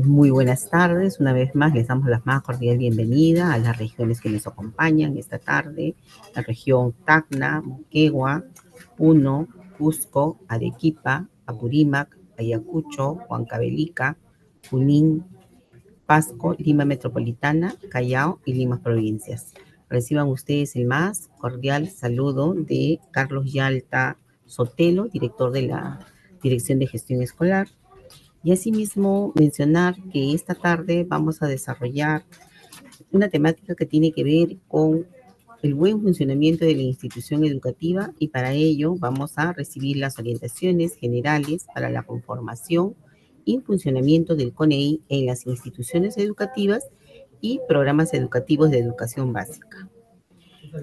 Muy buenas tardes. Una vez más les damos la más cordial bienvenida a las regiones que nos acompañan esta tarde. La región Tacna, Moquegua, Puno, Cusco, Arequipa, Apurímac, Ayacucho, Huancavelica, Junín, Pasco, Lima Metropolitana, Callao y Lima Provincias. Reciban ustedes el más cordial saludo de Carlos Yalta Sotelo, director de la Dirección de Gestión Escolar. Y asimismo mencionar que esta tarde vamos a desarrollar una temática que tiene que ver con el buen funcionamiento de la institución educativa y para ello vamos a recibir las orientaciones generales para la conformación y funcionamiento del CONEI en las instituciones educativas y programas educativos de educación básica.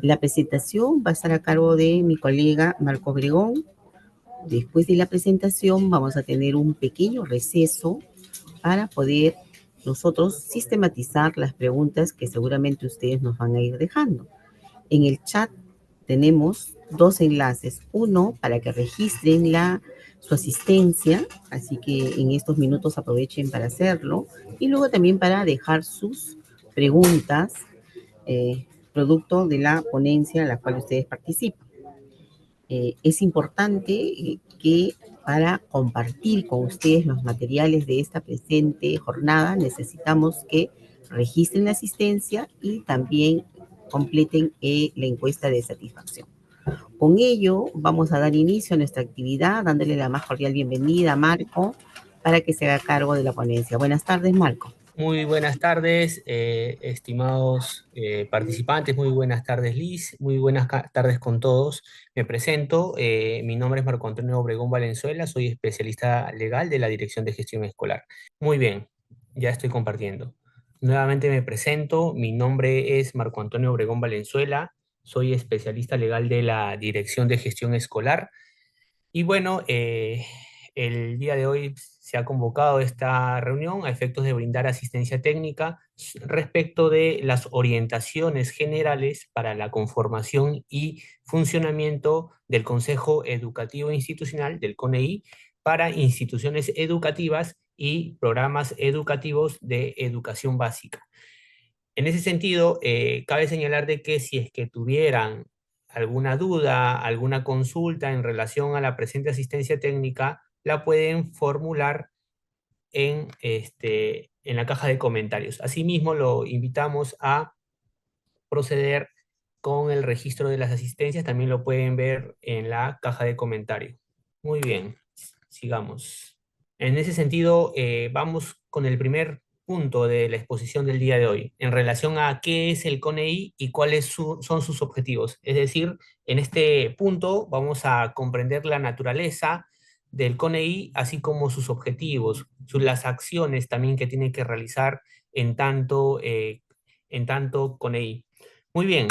La presentación va a estar a cargo de mi colega Marco Obregón. Después de la presentación vamos a tener un pequeño receso para poder nosotros sistematizar las preguntas que seguramente ustedes nos van a ir dejando. En el chat tenemos dos enlaces. Uno para que registren su asistencia, así que en estos minutos aprovechen para hacerlo. Y luego también para dejar sus preguntas, producto de la ponencia en la cual ustedes participan. Es importante que para compartir con ustedes los materiales de esta presente jornada necesitamos que registren la asistencia y también completen la encuesta de satisfacción. Con ello vamos a dar inicio a nuestra actividad dándole la más cordial bienvenida a Marco para que se haga cargo de la ponencia. Buenas tardes, Marco. Muy buenas tardes, estimados participantes, muy buenas tardes Liz, muy buenas tardes con todos. Me presento, mi nombre es Marco Antonio Obregón Valenzuela, soy especialista legal de la Dirección de Gestión Escolar. Muy bien, ya estoy compartiendo. Nuevamente me presento, mi nombre es Marco Antonio Obregón Valenzuela, soy especialista legal de la Dirección de Gestión Escolar. Y bueno, el día de hoy se ha convocado esta reunión a efectos de brindar asistencia técnica respecto de las orientaciones generales para la conformación y funcionamiento del Consejo Educativo Institucional, del CONEI, para instituciones educativas y programas educativos de educación básica. En ese sentido, cabe señalar de que si es que tuvieran alguna duda, alguna consulta en relación a la presente asistencia técnica, la pueden formular en la caja de comentarios. Asimismo, lo invitamos a proceder con el registro de las asistencias. También lo pueden ver en la caja de comentarios. Muy bien, sigamos. En ese sentido, vamos con el primer punto de la exposición del día de hoy, en relación a qué es el CONEI y cuáles son sus objetivos. Es decir, en este punto vamos a comprender la naturaleza del CONEI, así como sus objetivos, las acciones también que tiene que realizar en tanto CONEI. Muy bien,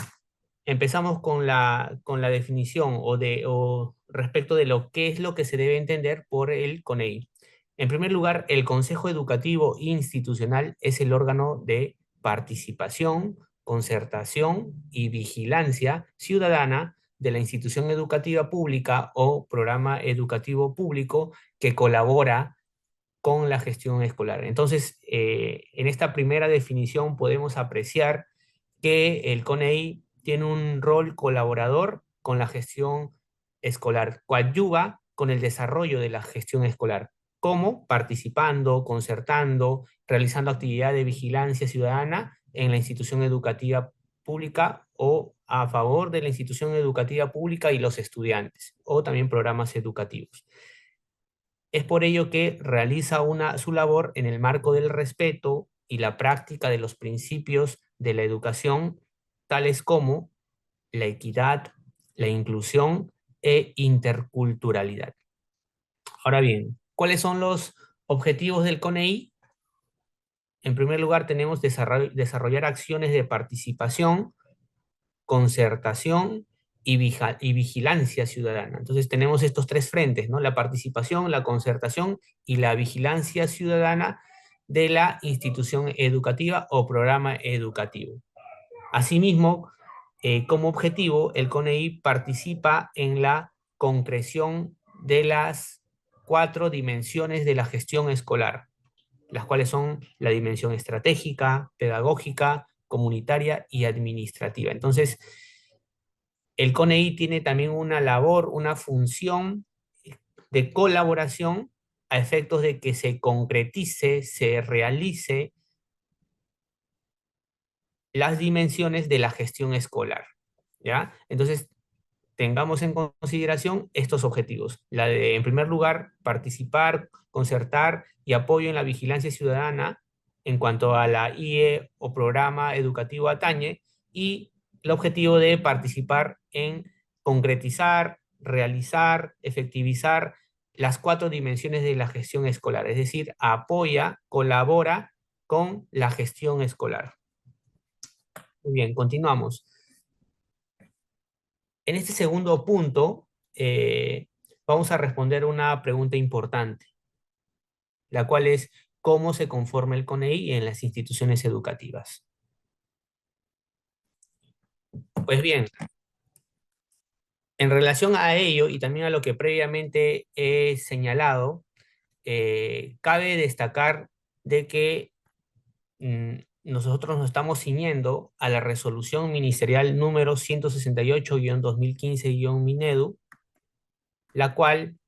empezamos con la definición o respecto de lo que es lo que se debe entender por el CONEI. En primer lugar, el Consejo Educativo Institucional es el órgano de participación, concertación y vigilancia ciudadana de la institución educativa pública o programa educativo público que colabora con la gestión escolar. Entonces, en esta primera definición podemos apreciar que el CONEI tiene un rol colaborador con la gestión escolar, coadyuva con el desarrollo de la gestión escolar, como participando, concertando, realizando actividades de vigilancia ciudadana en la institución educativa pública o a favor de la institución educativa pública y los estudiantes, o también programas educativos. Es por ello que realiza su labor en el marco del respeto y la práctica de los principios de la educación, tales como la equidad, la inclusión e interculturalidad. Ahora bien, ¿cuáles son los objetivos del CONEI? En primer lugar, tenemos desarrollar acciones de participación, concertación y vigilancia ciudadana. Entonces tenemos estos tres frentes, ¿no? La participación, la concertación y la vigilancia ciudadana de la institución educativa o programa educativo. Asimismo, como objetivo, el CONEI participa en la concreción de las 4 dimensiones de la gestión escolar. las cuales son la dimensión estratégica, pedagógica, comunitaria y administrativa. Entonces, el CONEI tiene también una labor, una función de colaboración a efectos de que se concretice, se realice las dimensiones de la gestión escolar, ¿ya? Entonces, tengamos en consideración estos objetivos. La de, en primer lugar, participar, concertar y apoyo en la vigilancia ciudadana en cuanto a la IE o programa educativo atañe, y el objetivo de participar en concretizar, realizar, efectivizar las 4 dimensiones de la gestión escolar, es decir, apoya, colabora con la gestión escolar. Muy bien, continuamos. En este segundo punto, vamos a responder una pregunta importante, la cual es ¿cómo se conforma el CONEI en las instituciones educativas? Pues bien, en relación a ello y también a lo que previamente he señalado, cabe destacar de que nosotros nos estamos ciñendo a la resolución ministerial número 168-2015-MINEDU, la cual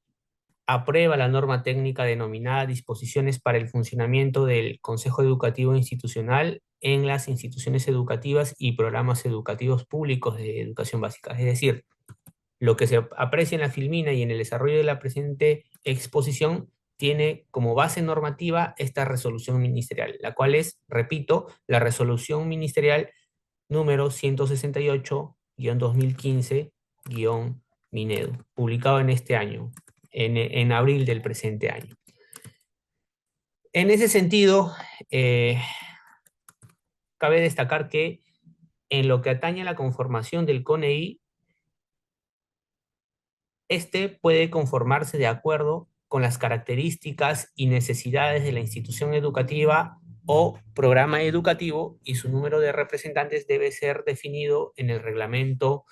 aprueba la norma técnica denominada Disposiciones para el funcionamiento del Consejo Educativo Institucional en las instituciones educativas y programas educativos públicos de educación básica. Es decir, lo que se aprecia en la filmina y en el desarrollo de la presente exposición tiene como base normativa esta resolución ministerial, la cual es, repito, la resolución ministerial número 168-2015-MINEDU, publicado en este año, en abril del presente año. En ese sentido, cabe destacar que en lo que atañe a la conformación del CONEI, este puede conformarse de acuerdo con las características y necesidades de la institución educativa o programa educativo, y su número de representantes debe ser definido en el reglamento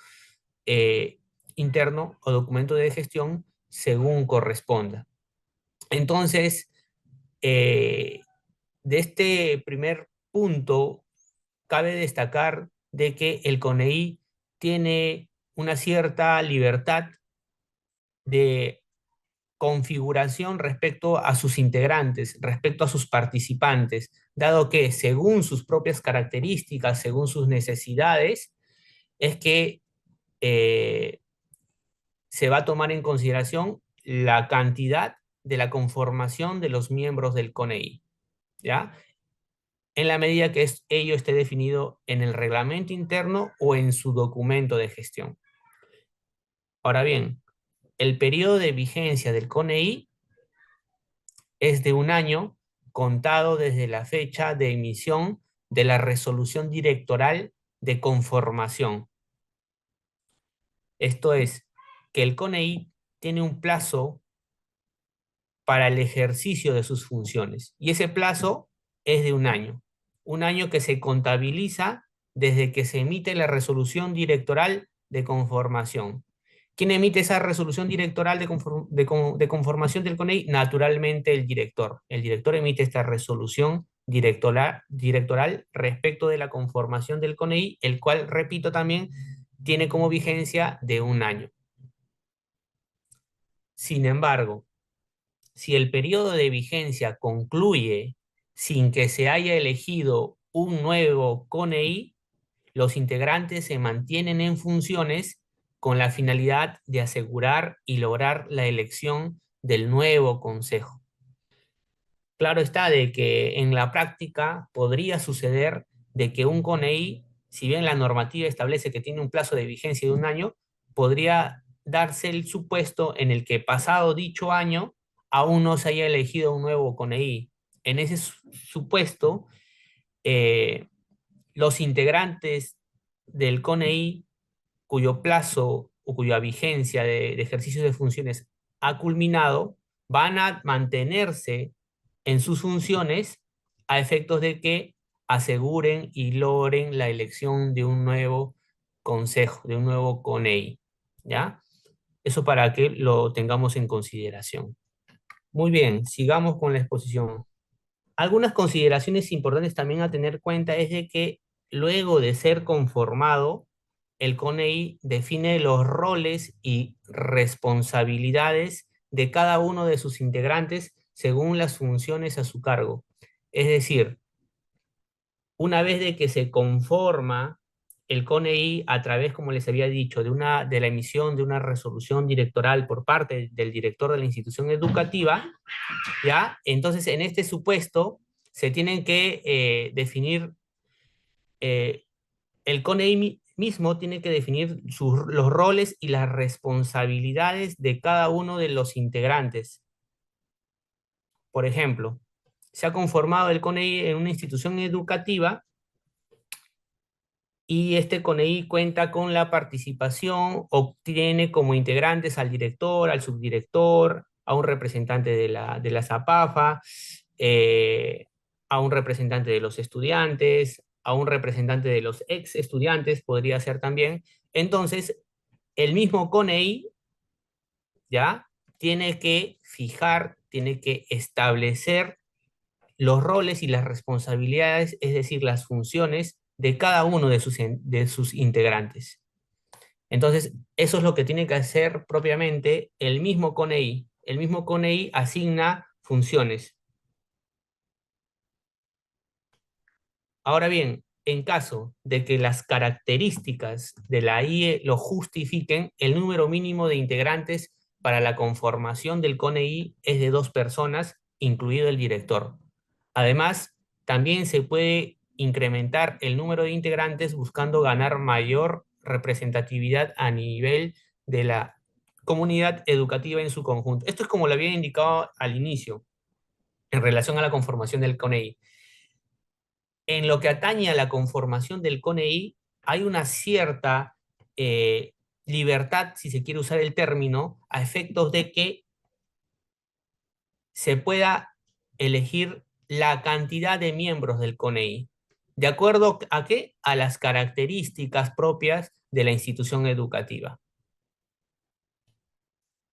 interno o documento de gestión según corresponda. Entonces, de este primer punto, cabe destacar de que el CONEI tiene una cierta libertad de configuración respecto a sus integrantes, respecto a sus participantes, dado que según sus propias características, según sus necesidades, es que se va a tomar en consideración la cantidad de la conformación de los miembros del CONEI, ¿ya? En la medida que ello esté definido en el reglamento interno o en su documento de gestión. Ahora bien, el periodo de vigencia del CONEI es de 1 año, contado desde la fecha de emisión de la resolución directoral de conformación. Esto es, que el CONEI tiene un plazo para el ejercicio de sus funciones, y ese plazo es de 1 año. 1 año que se contabiliza desde que se emite la resolución directoral de conformación. ¿Quién emite esa resolución directoral de conformación del CONEI? Naturalmente el director. El director emite esta resolución directoral respecto de la conformación del CONEI, el cual, repito, también tiene como vigencia de 1 año. Sin embargo, si el periodo de vigencia concluye sin que se haya elegido un nuevo CONEI, los integrantes se mantienen en funciones con la finalidad de asegurar y lograr la elección del nuevo consejo. Claro está de que en la práctica podría suceder de que un CONEI, si bien la normativa establece que tiene un plazo de vigencia de 1 año, podría darse el supuesto en el que pasado dicho año aún no se haya elegido un nuevo CONEI. En ese supuesto, los integrantes del CONEI cuyo plazo o cuya vigencia de ejercicio de funciones ha culminado, van a mantenerse en sus funciones a efectos de que aseguren y logren la elección de un nuevo consejo, de un nuevo CONEI, ¿ya? Eso para que lo tengamos en consideración. Muy bien, sigamos con la exposición. Algunas consideraciones importantes también a tener en cuenta es de que luego de ser conformado, el CONEI define los roles y responsabilidades de cada uno de sus integrantes según las funciones a su cargo. Es decir, una vez de que se conforma el CONEI a través, como les había dicho, de la emisión de una resolución directoral por parte del director de la institución educativa, ¿ya? Entonces, en este supuesto, se tienen que definir, eh, el CONEI mismo tiene que definir los roles y las responsabilidades de cada uno de los integrantes. Por ejemplo, se ha conformado el CONEI en una institución educativa y este CONEI cuenta con la participación, obtiene como integrantes al director, al subdirector, a un representante de la ZAPAFA, a un representante de los estudiantes, a un representante de los ex estudiantes, podría ser también. Entonces, el mismo CONEI, ¿ya? Tiene que fijar, tiene que establecer los roles y las responsabilidades, es decir, las funciones de cada uno de sus integrantes. Entonces, eso es lo que tiene que hacer propiamente el mismo CONEI. El mismo CONEI asigna funciones. Ahora bien, en caso de que las características de la IE lo justifiquen, el número mínimo de integrantes para la conformación del CONEI es de 2 personas, incluido el director. Además, también se puede incrementar el número de integrantes buscando ganar mayor representatividad a nivel de la comunidad educativa en su conjunto. Esto es como lo había indicado al inicio, en relación a la conformación del CONEI. En lo que atañe a la conformación del CONEI, hay una cierta libertad, si se quiere usar el término, a efectos de que se pueda elegir la cantidad de miembros del CONEI. ¿De acuerdo a qué? A las características propias de la institución educativa.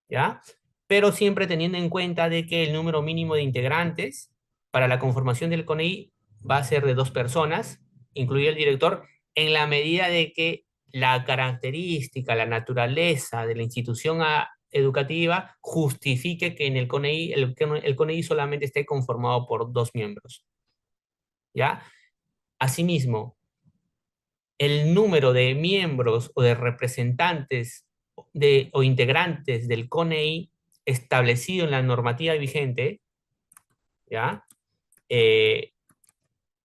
¿Ya? Pero siempre teniendo en cuenta de que el número mínimo de integrantes para la conformación del CONEI va a ser de 2 personas, incluido el director, en la medida de que la característica, la naturaleza de la institución educativa justifique que en el CONEI, el CONEI solamente esté conformado por 2 miembros. ¿Ya? Asimismo, el número de miembros o de representantes o integrantes del CONEI establecido en la normativa vigente, ¿ya? Que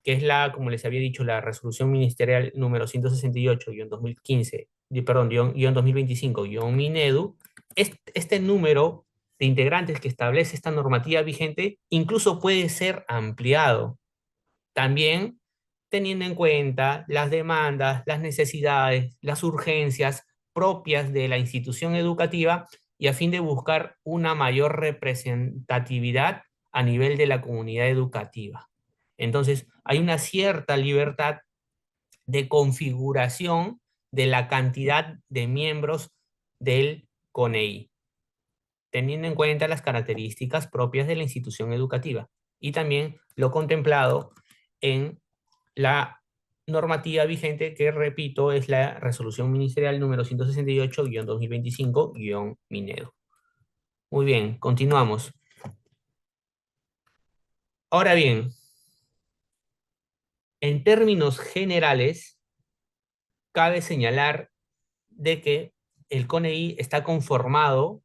es como les había dicho, la resolución ministerial número 168-2015, perdón, guión 2025-MINEDU, este número de integrantes que establece esta normativa vigente incluso puede ser ampliado. También teniendo en cuenta las demandas, las necesidades, las urgencias propias de la institución educativa y a fin de buscar una mayor representatividad a nivel de la comunidad educativa. Entonces, hay una cierta libertad de configuración de la cantidad de miembros del CONEI, teniendo en cuenta las características propias de la institución educativa y también lo contemplado en la normativa vigente, que repito, es la resolución ministerial número 168-2025-MINEDO. Muy bien, continuamos. Ahora bien, en términos generales, cabe señalar de que el CONEI está conformado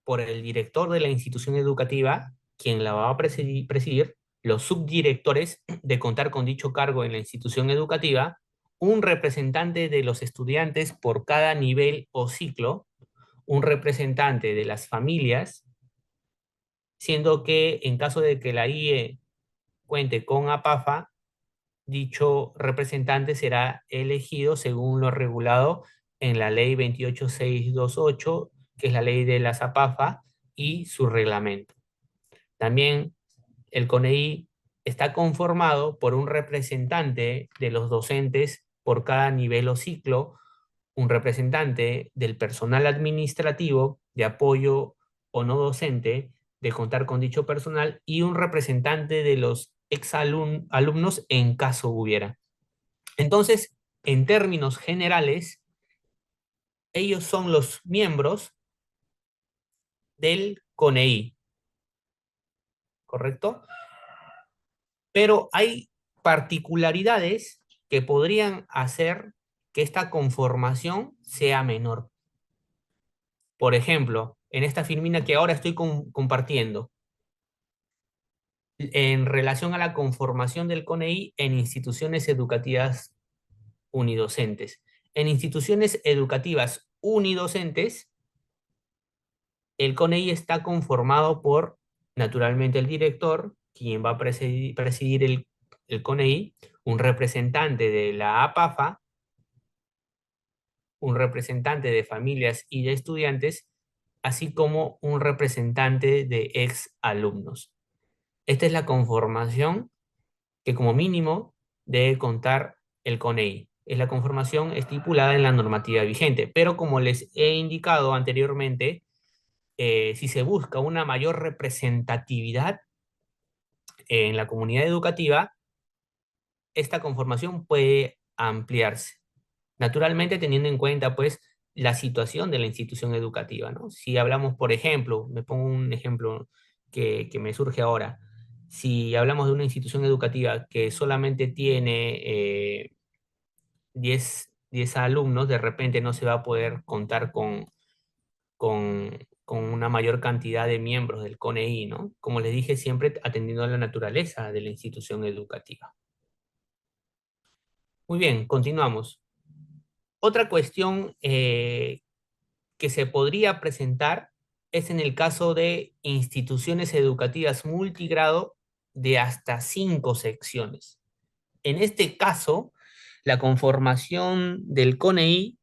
por el director de la institución educativa, quien la va a presidir, los subdirectores de contar con dicho cargo en la institución educativa, un representante de los estudiantes por cada nivel o ciclo, un representante de las familias, siendo que en caso de que la IE cuente con APAFA, dicho representante será elegido según lo regulado en la ley 28628, que es la ley de la ZAPAFA, y su reglamento. También el CONEI está conformado por un representante de los docentes por cada nivel o ciclo, un representante del personal administrativo de apoyo o no docente de contar con dicho personal y un representante de los exalumnos en caso hubiera. Entonces, en términos generales, ellos son los miembros del CONEI, ¿correcto? Pero hay particularidades que podrían hacer que esta conformación sea menor. Por ejemplo, en esta filmina que ahora estoy compartiendo, en relación a la conformación del CONEI en instituciones educativas unidocentes. En instituciones educativas unidocentes, el CONEI está conformado por, naturalmente, el director, quien va a presidir el CONEI, un representante de la APAFA, un representante de familias y de estudiantes, así como un representante de ex alumnos. Esta es la conformación que como mínimo debe contar el CONEI. Es la conformación estipulada en la normativa vigente, pero como les he indicado anteriormente, si se busca una mayor representatividad en la comunidad educativa, esta conformación puede ampliarse. Naturalmente teniendo en cuenta pues la situación de la institución educativa, ¿no? Si hablamos, por ejemplo, me pongo un ejemplo que me surge ahora, si hablamos de una institución educativa que solamente tiene 10 alumnos, de repente no se va a poder contar con una mayor cantidad de miembros del CONEI, ¿no? Como les dije, siempre atendiendo a la naturaleza de la institución educativa. Muy bien, continuamos. Otra cuestión que se podría presentar es en el caso de instituciones educativas multigrado de hasta 5 secciones. En este caso, la conformación del CONEI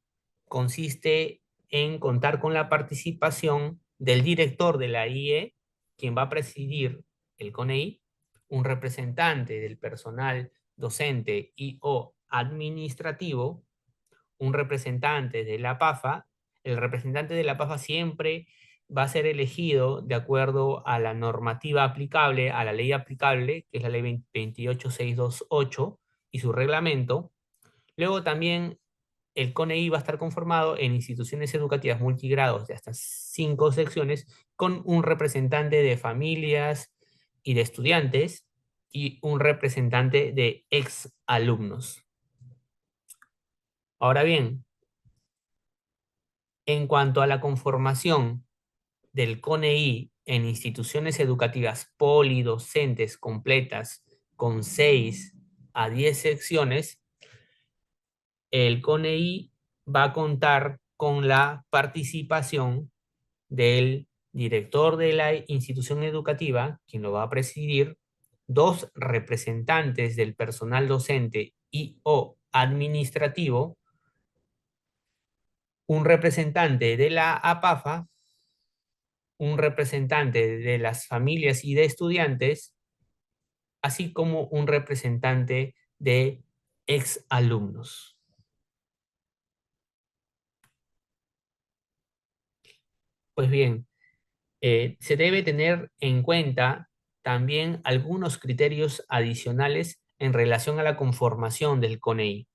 consiste en contar con la participación del director de la IE, quien va a presidir el CONEI, un representante del personal docente y o administrativo, un representante de la PAFA. El representante de la PAFA siempre va a ser elegido de acuerdo a la normativa aplicable, a la ley aplicable, que es la ley 28628 y su reglamento. Luego también el CONEI va a estar conformado en instituciones educativas multigrados de hasta 5 secciones con un representante de familias y de estudiantes y un representante de ex alumnos. Ahora bien, en cuanto a la conformación del CONEI en instituciones educativas polidocentes completas con 6 a 10 secciones, el CONEI va a contar con la participación del director de la institución educativa, quien lo va a presidir, 2 representantes del personal docente y o administrativo, un representante de la APAFA, un representante de las familias y de estudiantes, así como un representante de ex alumnos. Pues bien, se debe tener en cuenta también algunos criterios adicionales en relación a la conformación del CONEI.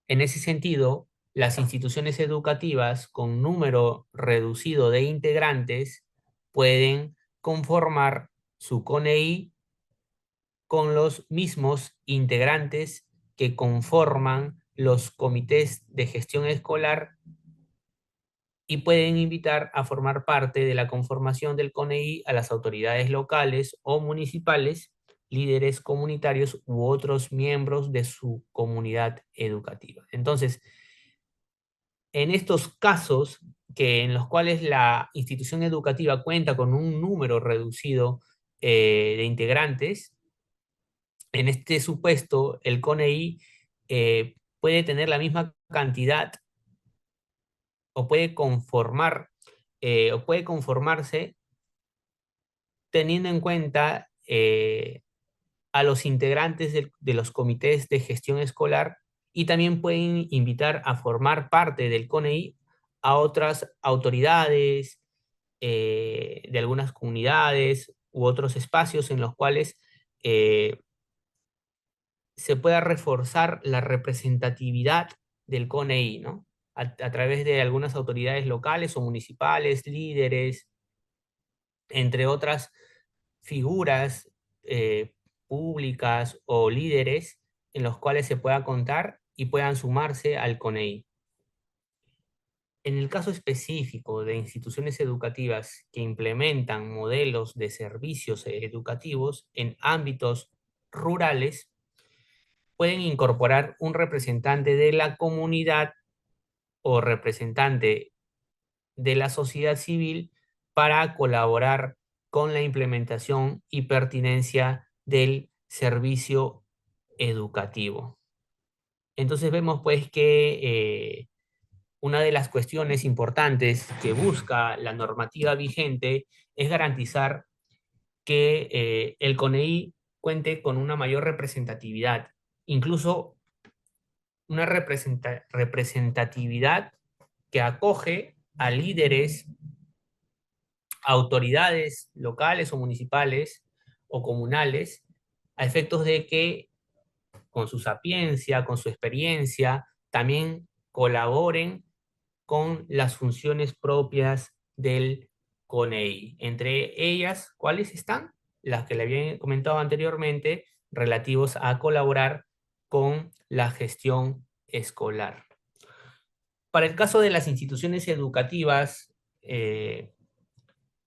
En ese sentido, las instituciones educativas con número reducido de integrantes pueden conformar su CONEI con los mismos integrantes que conforman los comités de gestión escolar y pueden invitar a formar parte de la conformación del CONEI a las autoridades locales o municipales, líderes comunitarios u otros miembros de su comunidad educativa. Entonces, en estos casos en los cuales la institución educativa cuenta con un número reducido de integrantes, en este supuesto, el CONEI puede tener la misma cantidad o puede o puede conformarse teniendo en cuenta a los integrantes de los comités de gestión escolar y también pueden invitar a formar parte del CONEI a otras autoridades de algunas comunidades u otros espacios en los cuales se pueda reforzar la representatividad del CONEI, ¿no? A través de algunas autoridades locales o municipales, líderes, entre otras figuras públicas o líderes en los cuales se pueda contar y puedan sumarse al CONEI. En el caso específico de instituciones educativas que implementan modelos de servicios educativos en ámbitos rurales, pueden incorporar un representante de la comunidad o representante de la sociedad civil para colaborar con la implementación y pertinencia del servicio educativo. Entonces vemos pues que una de las cuestiones importantes que busca la normativa vigente es garantizar que el CONEI cuente con una mayor representatividad, incluso una representatividad que acoge a líderes, autoridades locales o municipales o comunales, a efectos de que con su sapiencia, con su experiencia, también colaboren con las funciones propias del CONEI. Entre ellas, ¿cuáles están? Las que le había comentado anteriormente, relativos a colaborar con la gestión escolar. Para el caso de las instituciones educativas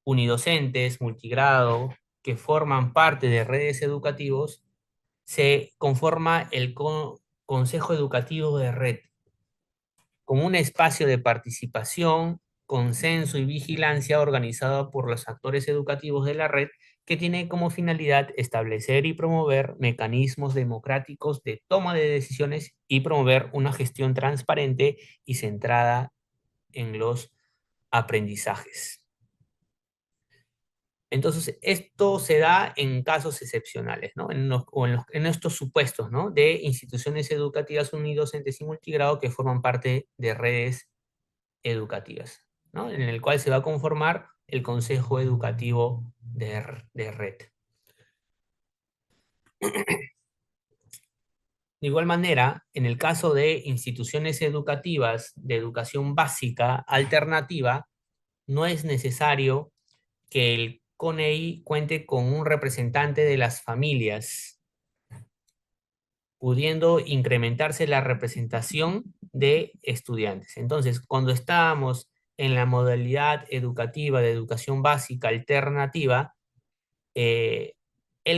unidocentes, multigrado, que forman parte de redes educativos, se conforma el Consejo Educativo de Red, como un espacio de participación, consenso y vigilancia organizado por los actores educativos de la red, que tiene como finalidad establecer y promover mecanismos democráticos de toma de decisiones y promover una gestión transparente y centrada en los aprendizajes. Entonces, esto se da en casos excepcionales, ¿no? En estos supuestos, ¿no? De instituciones educativas unidocentes y multigrado que forman parte de redes educativas, ¿no? En el cual se va a conformar el Consejo Educativo de Red. De igual manera, en el caso de instituciones educativas de educación básica alternativa, no es necesario que el CONEI cuente con un representante de las familias, pudiendo incrementarse la representación de estudiantes. Entonces, cuando estábamos en la modalidad educativa de educación básica alternativa, el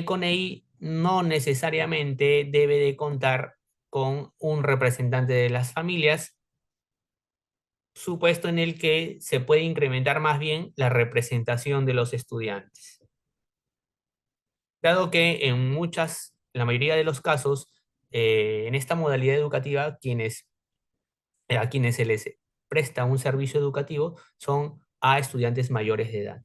CONEI no necesariamente debe de contar con un representante de las familias, supuesto en el que se puede incrementar más bien la representación de los estudiantes. Dado que la mayoría de los casos, en esta modalidad educativa, a quienes se les presta un servicio educativo son a estudiantes mayores de edad.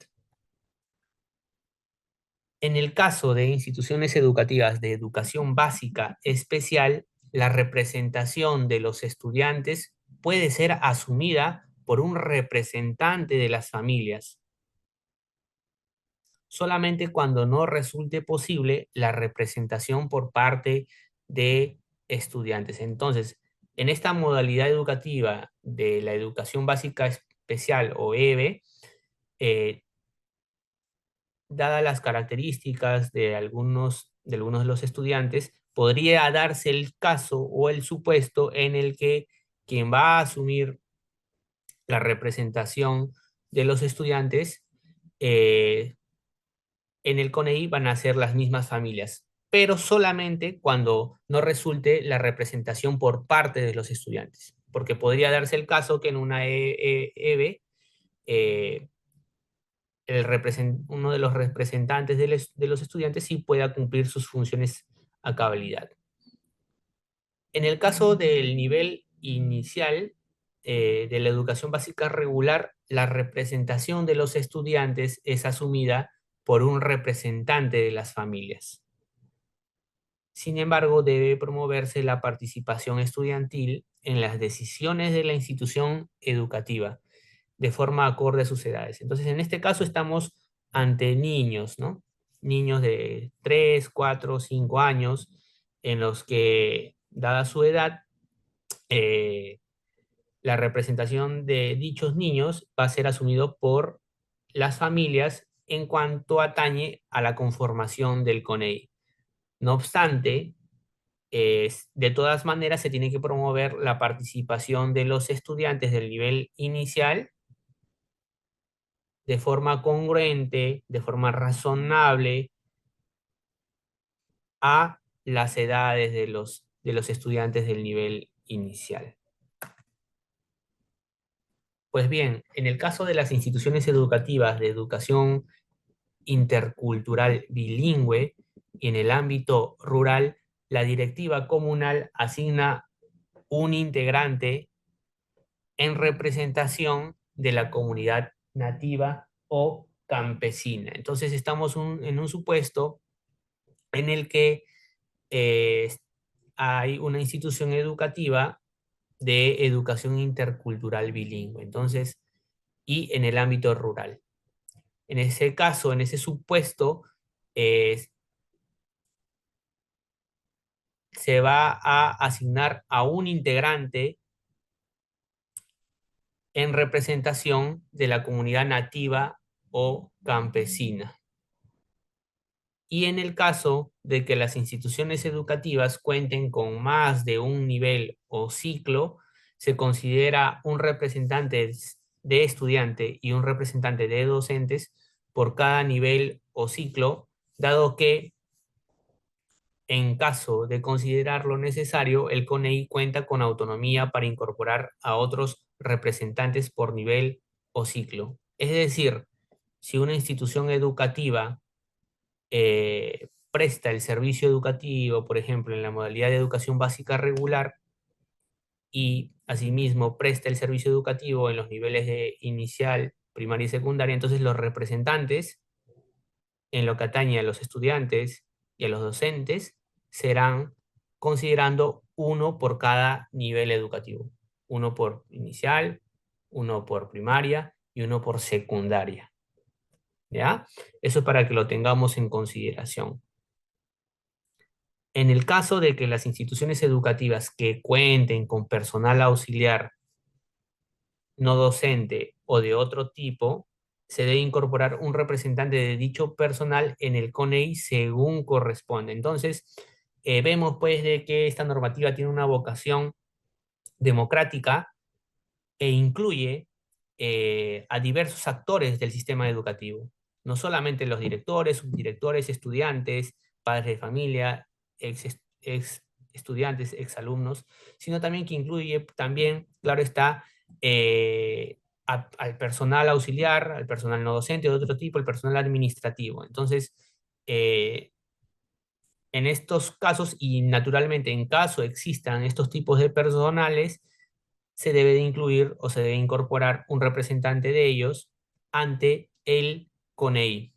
En el caso de instituciones educativas de educación básica especial, la representación de los estudiantes puede ser asumida por un representante de las familias, solamente cuando no resulte posible la representación por parte de estudiantes. Entonces, en esta modalidad educativa de la educación básica especial o EBE, dadas las características de algunos de los estudiantes, podría darse el caso o el supuesto en el que quien va a asumir la representación de los estudiantes en el CONEI van a ser las mismas familias, pero solamente cuando no resulte la representación por parte de los estudiantes, porque podría darse el caso que en una EBE uno de los representantes de los estudiantes sí pueda cumplir sus funciones a cabalidad. En el caso del nivel inicial de la educación básica regular, la representación de los estudiantes es asumida por un representante de las familias. Sin embargo, debe promoverse la participación estudiantil en las decisiones de la institución educativa, de forma acorde a sus edades. Entonces, en este caso estamos ante niños, ¿no? niños de 3, 4, 5 años, en los que, dada su edad, eh, la representación de dichos niños va a ser asumido por las familias en cuanto atañe a la conformación del CONEI. No obstante, de todas maneras se tiene que promover la participación de los estudiantes del nivel inicial de forma congruente, de forma razonable a las edades de los estudiantes del nivel inicial. Pues bien, en el caso de las instituciones educativas de educación intercultural bilingüe, en el ámbito rural, la directiva comunal asigna un integrante en representación de la comunidad nativa o campesina. Entonces estamos en un supuesto en el que eh, hay una institución educativa de educación intercultural bilingüe. Entonces, y en el ámbito rural. En ese caso, en ese supuesto, eh, se va a asignar a un integrante en representación de la comunidad nativa o campesina. Y en el caso de que las instituciones educativas cuenten con más de un nivel o ciclo, se considera un representante de estudiante y un representante de docentes por cada nivel o ciclo, dado que en caso de considerarlo necesario, el CONEI cuenta con autonomía para incorporar a otros representantes por nivel o ciclo. Es decir, si una institución educativa presta el servicio educativo, por ejemplo, en la modalidad de educación básica regular, y asimismo presta el servicio educativo en los niveles de inicial, primaria y secundaria, entonces los representantes, en lo que atañe a los estudiantes y a los docentes, serán considerando uno por cada nivel educativo. Uno por inicial, uno por primaria y uno por secundaria. ¿Ya? Eso es para que lo tengamos en consideración. En el caso de que las instituciones educativas que cuenten con personal auxiliar no docente o de otro tipo, se debe incorporar un representante de dicho personal en el CONEI según corresponde. Entonces, vemos pues de que esta normativa tiene una vocación democrática e incluye a diversos actores del sistema educativo, no solamente los directores, subdirectores, estudiantes, padres de familia, ex estudiantes, ex alumnos, sino también que incluye también, claro está, al personal auxiliar, al personal no docente de otro tipo, el personal administrativo. Entonces, eh, en estos casos y naturalmente en caso existan estos tipos de personales, se debe de incluir o se debe incorporar un representante de ellos ante el CONEI.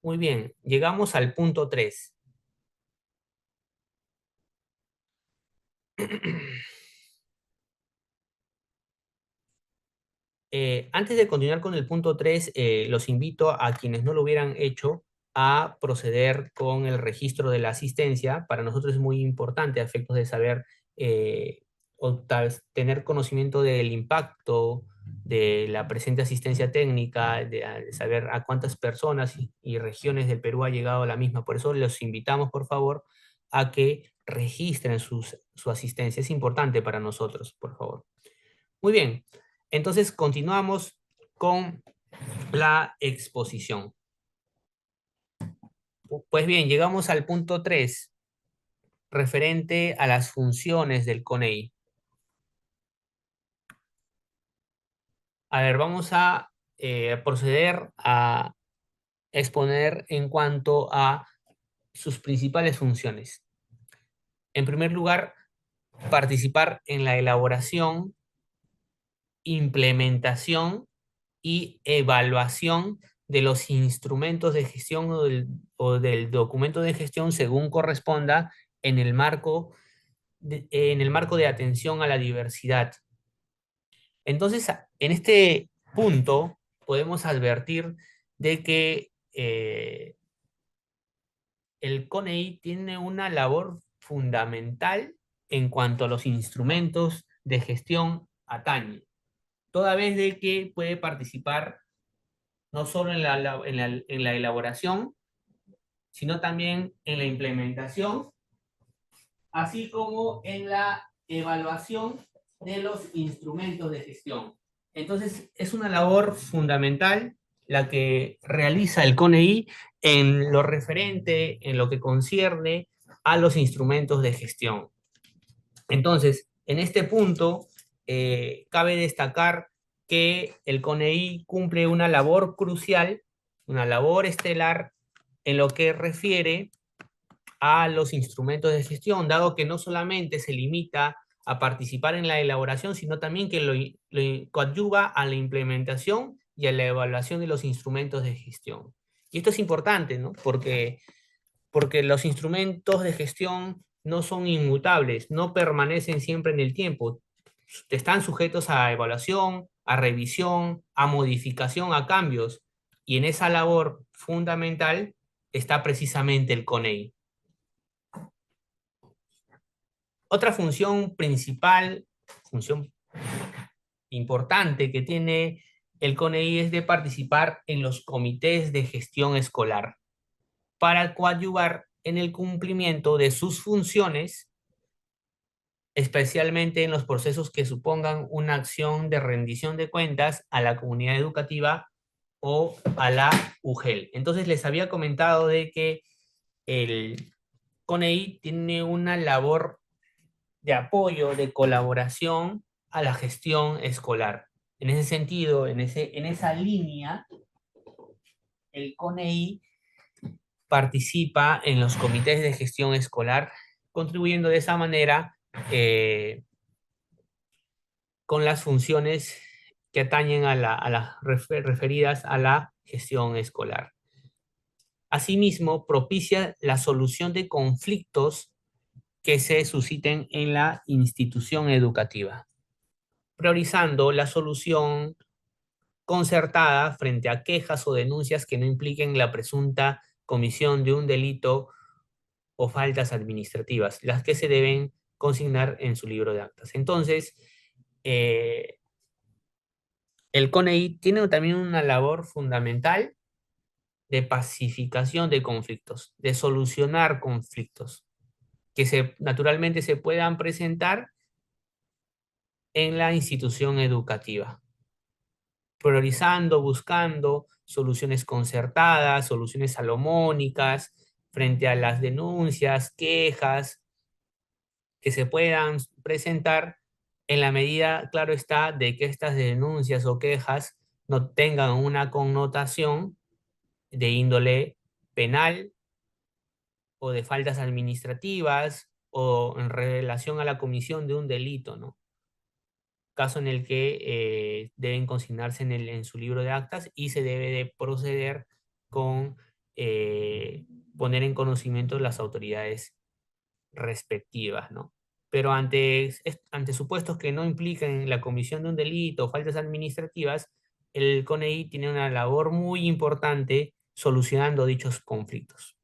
Muy bien, llegamos al punto 3. Antes de continuar con el punto 3, los invito a quienes no lo hubieran hecho a proceder con el registro de la asistencia. Para nosotros es muy importante a efectos de saber o tal vez tener conocimiento del impacto de la presente asistencia técnica, de saber a cuántas personas y regiones del Perú ha llegado la misma. Por eso los invitamos, por favor, a que registren su asistencia. Es importante para nosotros, por favor. Muy bien, entonces continuamos con la exposición. Pues bien, llegamos al punto 3, referente a las funciones del CONEI. A ver, vamos a proceder a exponer en cuanto a sus principales funciones. En primer lugar, participar en la elaboración, implementación y evaluación de los instrumentos de gestión o del documento de gestión según corresponda en el marco de atención a la diversidad. Entonces, en este punto podemos advertir de que el CONEI tiene una labor fundamental en cuanto a los instrumentos de gestión atañe, toda vez de que puede participar no solo en la elaboración, sino también en la implementación, así como en la evaluación de los instrumentos de gestión. Entonces, es una labor fundamental la que realiza el CONEI en lo referente, en lo que concierne a los instrumentos de gestión. Entonces, en este punto, cabe destacar que el CONEI cumple una labor crucial, una labor estelar en lo que refiere a los instrumentos de gestión, dado que no solamente se limita a participar en la elaboración, sino también que lo coadyuva a la implementación y a la evaluación de los instrumentos de gestión. Y esto es importante, ¿no? Porque los instrumentos de gestión no son inmutables, no permanecen siempre en el tiempo. Están sujetos a evaluación, a revisión, a modificación, a cambios. Y en esa labor fundamental está precisamente el CONEI. Otra función principal, función importante que tiene el CONEI es de participar en los comités de gestión escolar para coadyuvar en el cumplimiento de sus funciones, especialmente en los procesos que supongan una acción de rendición de cuentas a la comunidad educativa o a la UGEL. Entonces les había comentado de que el CONEI tiene una labor de apoyo, de colaboración a la gestión escolar. En ese sentido, en esa línea, el CONEI participa en los comités de gestión escolar, contribuyendo de esa manera con las funciones que atañen a las referidas a la gestión escolar. Asimismo, propicia la solución de conflictos que se susciten en la institución educativa, priorizando la solución concertada frente a quejas o denuncias que no impliquen la presunta comisión de un delito o faltas administrativas, las que se deben consignar en su libro de actas. Entonces, el CONEI tiene también una labor fundamental de pacificación de conflictos, de solucionar conflictos que naturalmente se puedan presentar en la institución educativa, priorizando, buscando soluciones concertadas, soluciones salomónicas frente a las denuncias, quejas que se puedan presentar en la medida, claro está, de que estas denuncias o quejas no tengan una connotación de índole penal o de faltas administrativas o en relación a la comisión de un delito, ¿no? Caso en el que deben consignarse en su libro de actas y se debe de proceder con poner en conocimiento las autoridades respectivas, ¿no? Pero ante supuestos que no impliquen la comisión de un delito o faltas administrativas, el CONEI tiene una labor muy importante solucionando dichos conflictos.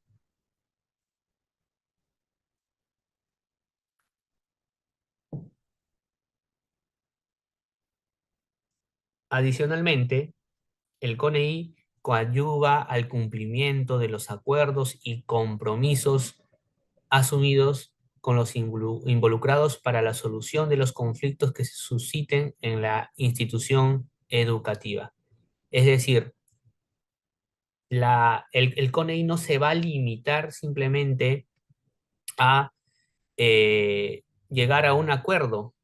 Adicionalmente, el CONEI coadyuva al cumplimiento de los acuerdos y compromisos asumidos con los involucrados para la solución de los conflictos que se susciten en la institución educativa. Es decir, el CONEI no se va a limitar simplemente a llegar a un acuerdo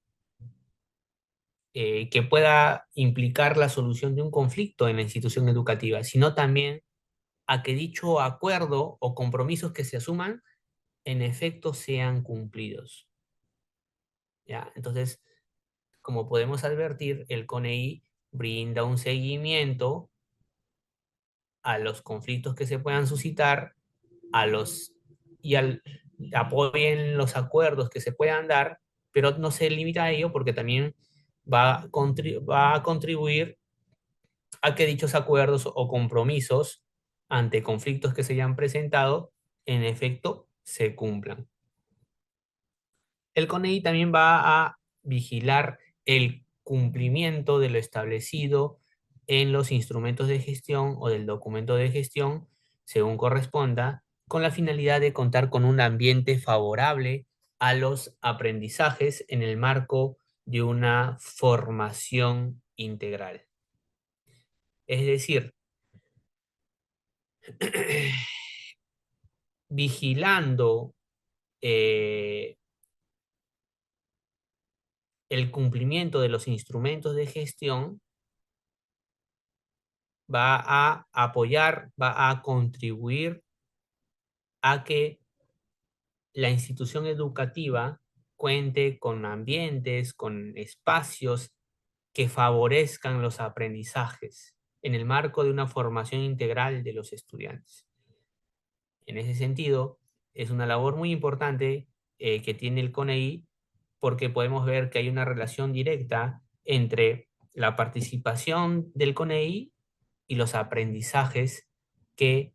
que pueda implicar la solución de un conflicto en la institución educativa, sino también a que dicho acuerdo o compromisos que se asuman en efecto sean cumplidos. ¿Ya? Entonces, como podemos advertir, el CONEI brinda un seguimiento a los conflictos que se puedan suscitar, apoyen los acuerdos que se puedan dar, pero no se limita a ello porque también va a contribuir a que dichos acuerdos o compromisos ante conflictos que se hayan presentado, en efecto, se cumplan. El CONEI también va a vigilar el cumplimiento de lo establecido en los instrumentos de gestión o del documento de gestión, según corresponda, con la finalidad de contar con un ambiente favorable a los aprendizajes en el marco de una formación integral. Es decir, vigilando el cumplimiento de los instrumentos de gestión, va a apoyar, va a contribuir a que la institución educativa cuente con ambientes, con espacios que favorezcan los aprendizajes en el marco de una formación integral de los estudiantes. En ese sentido, es una labor muy importante que tiene el CONEI, porque podemos ver que hay una relación directa entre la participación del CONEI y los aprendizajes que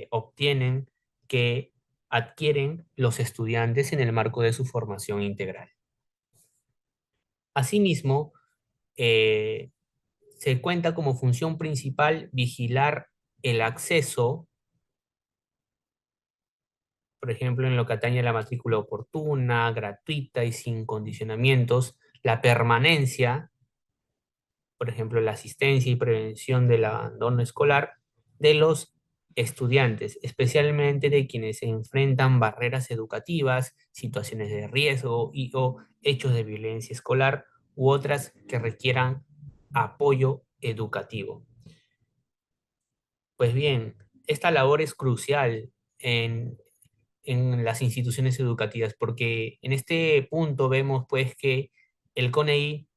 obtienen, que adquieren los estudiantes en el marco de su formación integral. Asimismo, eh, se cuenta como función principal vigilar el acceso, por ejemplo, en lo que atañe a la matrícula oportuna, gratuita y sin condicionamientos, la permanencia, por ejemplo, la asistencia y prevención del abandono escolar de los estudiantes, especialmente de quienes se enfrentan barreras educativas, situaciones de riesgo o hechos de violencia escolar u otras que requieran apoyo educativo. Pues bien, esta labor es crucial en las instituciones educativas, porque en este punto vemos pues que el CONEI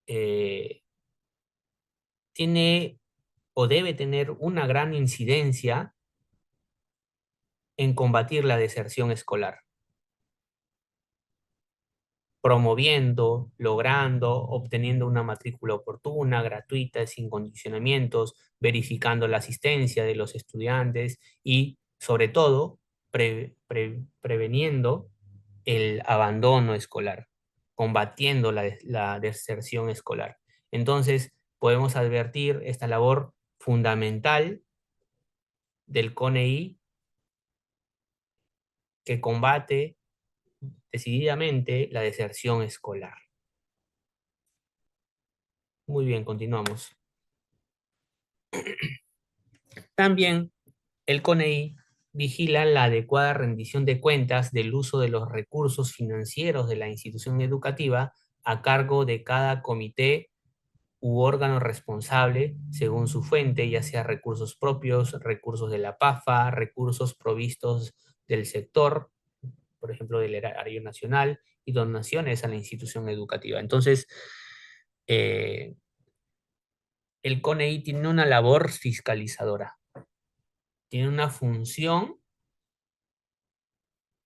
eh, tiene o debe tener una gran incidencia en combatir la deserción escolar, promoviendo, logrando, obteniendo una matrícula oportuna, gratuita, sin condicionamientos, verificando la asistencia de los estudiantes y, sobre todo, preveniendo el abandono escolar, combatiendo la deserción escolar. Entonces, podemos advertir esta labor fundamental del CONEI, que combate decididamente la deserción escolar. Muy bien, continuamos. También el CONEI vigila la adecuada rendición de cuentas del uso de los recursos financieros de la institución educativa a cargo de cada comité u órgano responsable según su fuente, ya sea recursos propios, recursos de la PAFA, recursos provistos del sector, por ejemplo, del erario nacional, y donaciones a la institución educativa. Entonces, eh, el CONEI tiene una labor fiscalizadora, tiene una función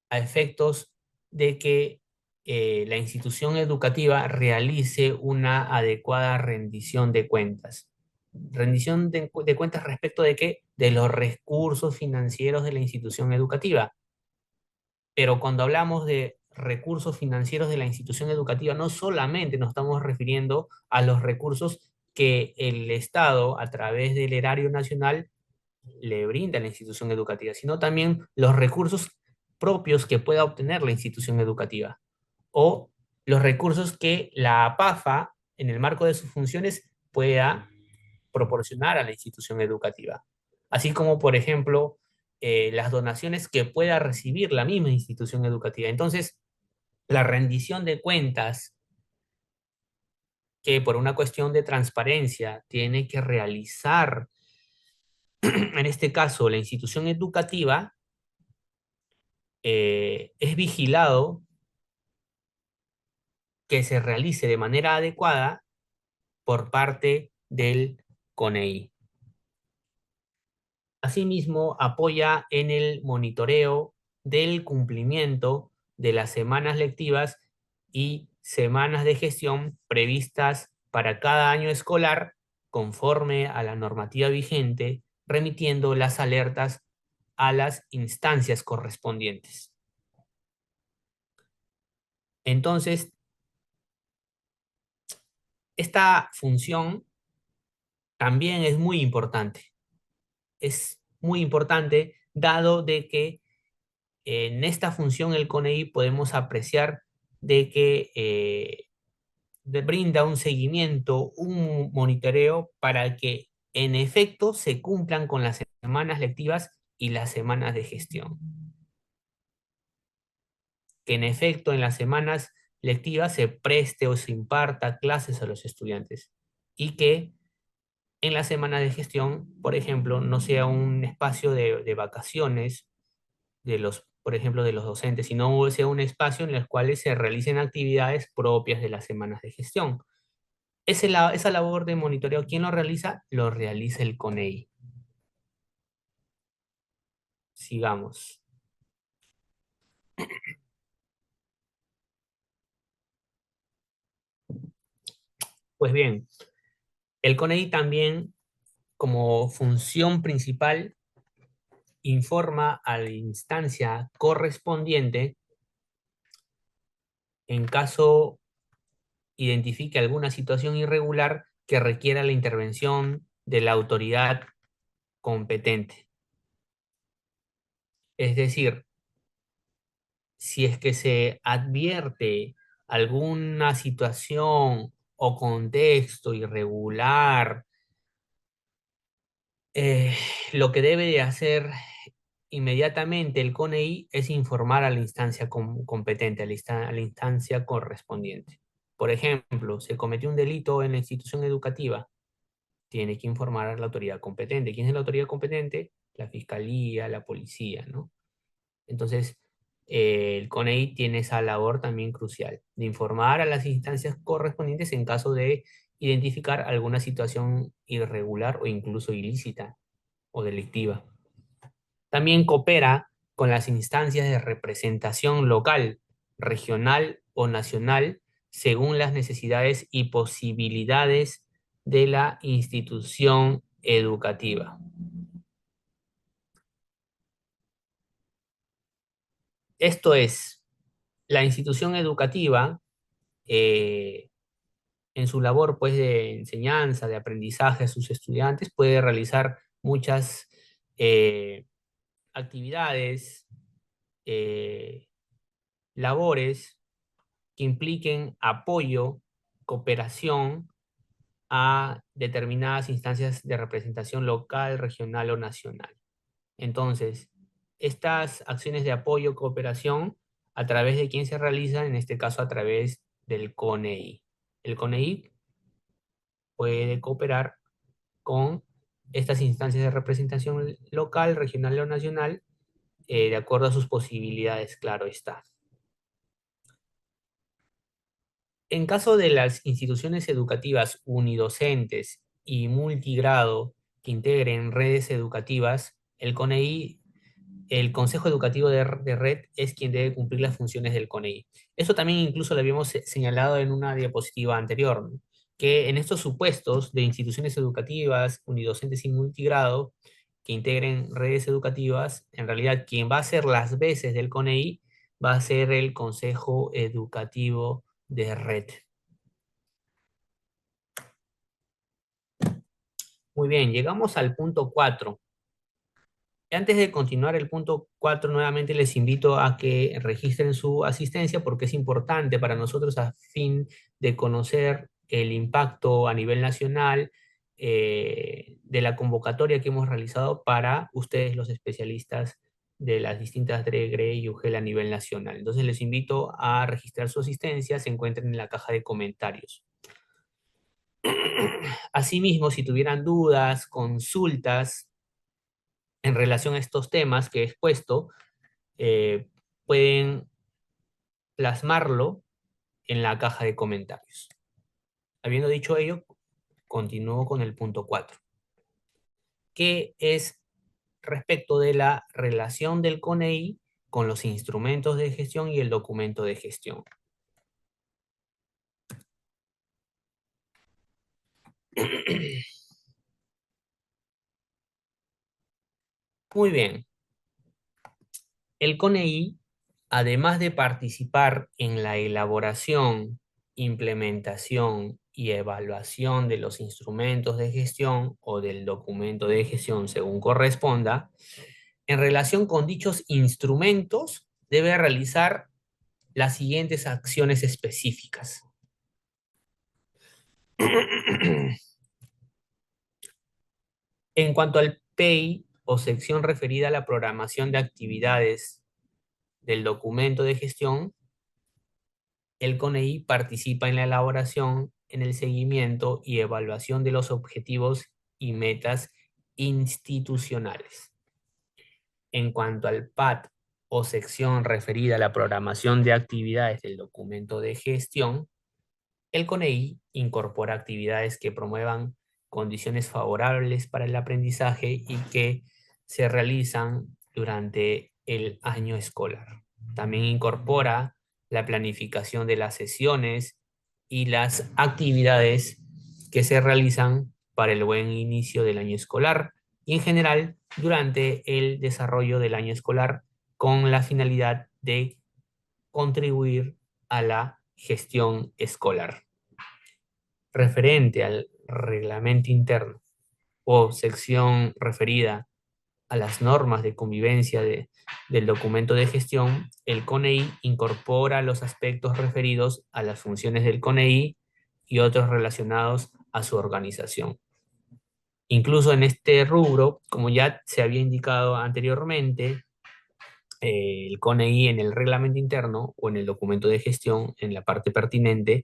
a efectos de que la institución educativa realice una adecuada rendición de cuentas. Rendición de cuentas respecto de qué? De los recursos financieros de la institución educativa. Pero cuando hablamos de recursos financieros de la institución educativa, no solamente nos estamos refiriendo a los recursos que el Estado, a través del erario nacional, le brinda a la institución educativa, sino también los recursos propios que pueda obtener la institución educativa o los recursos que la PAFA, en el marco de sus funciones, pueda proporcionar a la institución educativa. Así como, por ejemplo, las donaciones que pueda recibir la misma institución educativa. Entonces, la rendición de cuentas que por una cuestión de transparencia tiene que realizar, en este caso, la institución educativa, es vigilado que se realice de manera adecuada por parte del CONEI. Asimismo, apoya en el monitoreo del cumplimiento de las semanas lectivas y semanas de gestión previstas para cada año escolar conforme a la normativa vigente, remitiendo las alertas a las instancias correspondientes. Entonces, esta función también es muy importante. Es muy importante dado de que en esta función el CONEI podemos apreciar de que brinda un seguimiento, un monitoreo para que en efecto se cumplan con las semanas lectivas y las semanas de gestión. Que en efecto en las semanas lectivas se preste o se imparta clases a los estudiantes y que en las semanas de gestión, por ejemplo, no sea un espacio de vacaciones de los, por ejemplo, de los docentes, sino sea un espacio en el cual se realicen actividades propias de las semanas de gestión. Esa labor de monitoreo, ¿quién lo realiza? Lo realiza el CONEI. Sigamos. Pues bien, el CONEI también, como función principal, informa a la instancia correspondiente en caso identifique alguna situación irregular que requiera la intervención de la autoridad competente. Es decir, si es que se advierte alguna situación o contexto irregular, eh, lo que debe de hacer inmediatamente el CONEI es informar a la instancia competente, a la instancia correspondiente. Por ejemplo, se cometió un delito en la institución educativa, tiene que informar a la autoridad competente. ¿Quién es la autoridad competente? La fiscalía, la policía, ¿no? Entonces, el CONEI tiene esa labor también crucial, de informar a las instancias correspondientes en caso de identificar alguna situación irregular o incluso ilícita o delictiva. También coopera con las instancias de representación local, regional o nacional, según las necesidades y posibilidades de la institución educativa. Esto es, la institución educativa, eh, en su labor pues, de enseñanza, de aprendizaje a sus estudiantes, puede realizar muchas actividades, eh, labores que impliquen apoyo, cooperación a determinadas instancias de representación local, regional o nacional. Entonces, estas acciones de apoyo, cooperación, ¿a través de quién se realizan? En este caso, a través del CONEI. El CONEI puede cooperar con estas instancias de representación local, regional o nacional, de acuerdo a sus posibilidades, claro está. En caso de las instituciones educativas unidocentes y multigrado que integren redes educativas, el CONEI, el Consejo Educativo de Red, es quien debe cumplir las funciones del CONEI. Eso también incluso lo habíamos señalado en una diapositiva anterior, ¿no? Que en estos supuestos de instituciones educativas unidocentes y multigrado que integren redes educativas, en realidad quien va a hacer las veces del CONEI va a ser el Consejo Educativo de Red. Muy bien, llegamos al punto 4. Antes de continuar el punto 4, nuevamente les invito a que registren su asistencia porque es importante para nosotros a fin de conocer el impacto a nivel nacional de la convocatoria que hemos realizado para ustedes, los especialistas de las distintas DRE y UGEL a nivel nacional. Entonces les invito a registrar su asistencia, se encuentren en la caja de comentarios. Asimismo, si tuvieran dudas, consultas en relación a estos temas que he expuesto, eh, pueden plasmarlo en la caja de comentarios. Habiendo dicho ello, continúo con el punto 4, que es respecto de la relación del CONEI con los instrumentos de gestión y el documento de gestión. Muy bien. El CONEI, además de participar en la elaboración, implementación y evaluación de los instrumentos de gestión o del documento de gestión según corresponda, en relación con dichos instrumentos debe realizar las siguientes acciones específicas. En cuanto al PEI o sección referida a la programación de actividades del documento de gestión, el CONEI participa en la elaboración, en el seguimiento y evaluación de los objetivos y metas institucionales. En cuanto al PAT o sección referida a la programación de actividades del documento de gestión, el CONEI incorpora actividades que promuevan condiciones favorables para el aprendizaje y que se realizan durante el año escolar. También incorpora la planificación de las sesiones y las actividades que se realizan para el buen inicio del año escolar y en general durante el desarrollo del año escolar con la finalidad de contribuir a la gestión escolar. Referente al reglamento interno o sección referida a las normas de convivencia del documento de gestión, el CONEI incorpora los aspectos referidos a las funciones del CONEI y otros relacionados a su organización. Incluso en este rubro, como ya se había indicado anteriormente, el CONEI en el reglamento interno o en el documento de gestión, en la parte pertinente,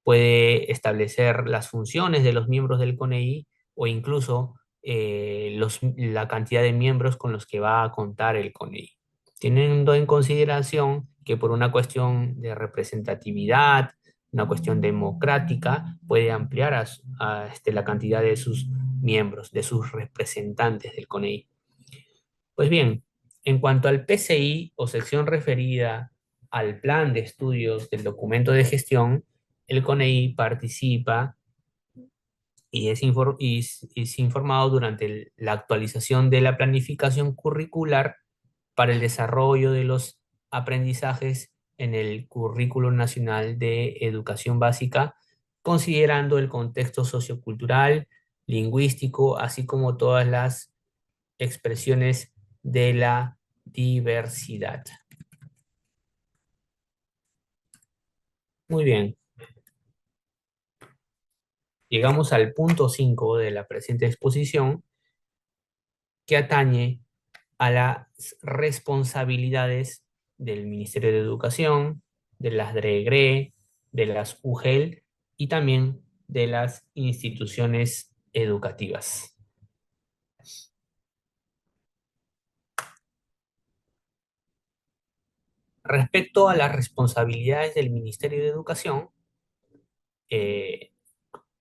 puede establecer las funciones de los miembros del CONEI o incluso la cantidad de miembros con los que va a contar el CONEI, teniendo en consideración que por una cuestión de representatividad, una cuestión democrática, puede ampliar la cantidad de sus miembros, de sus representantes del CONEI. Pues bien, en cuanto al PCI o sección referida al plan de estudios del documento de gestión, el CONEI participa y es informado durante la actualización de la planificación curricular para el desarrollo de los aprendizajes en el Currículo Nacional de Educación Básica, considerando el contexto sociocultural, lingüístico, así como todas las expresiones de la diversidad. Muy bien, llegamos al punto 5 de la presente exposición que atañe a las responsabilidades del Ministerio de Educación, de las DREGRE, de las UGEL y también de las instituciones educativas. Respecto a las responsabilidades del Ministerio de Educación, eh,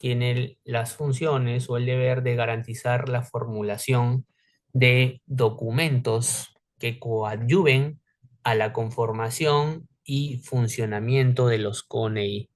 tiene las funciones o el deber de garantizar la formulación de documentos que coadyuven a la conformación y funcionamiento de los CONEI.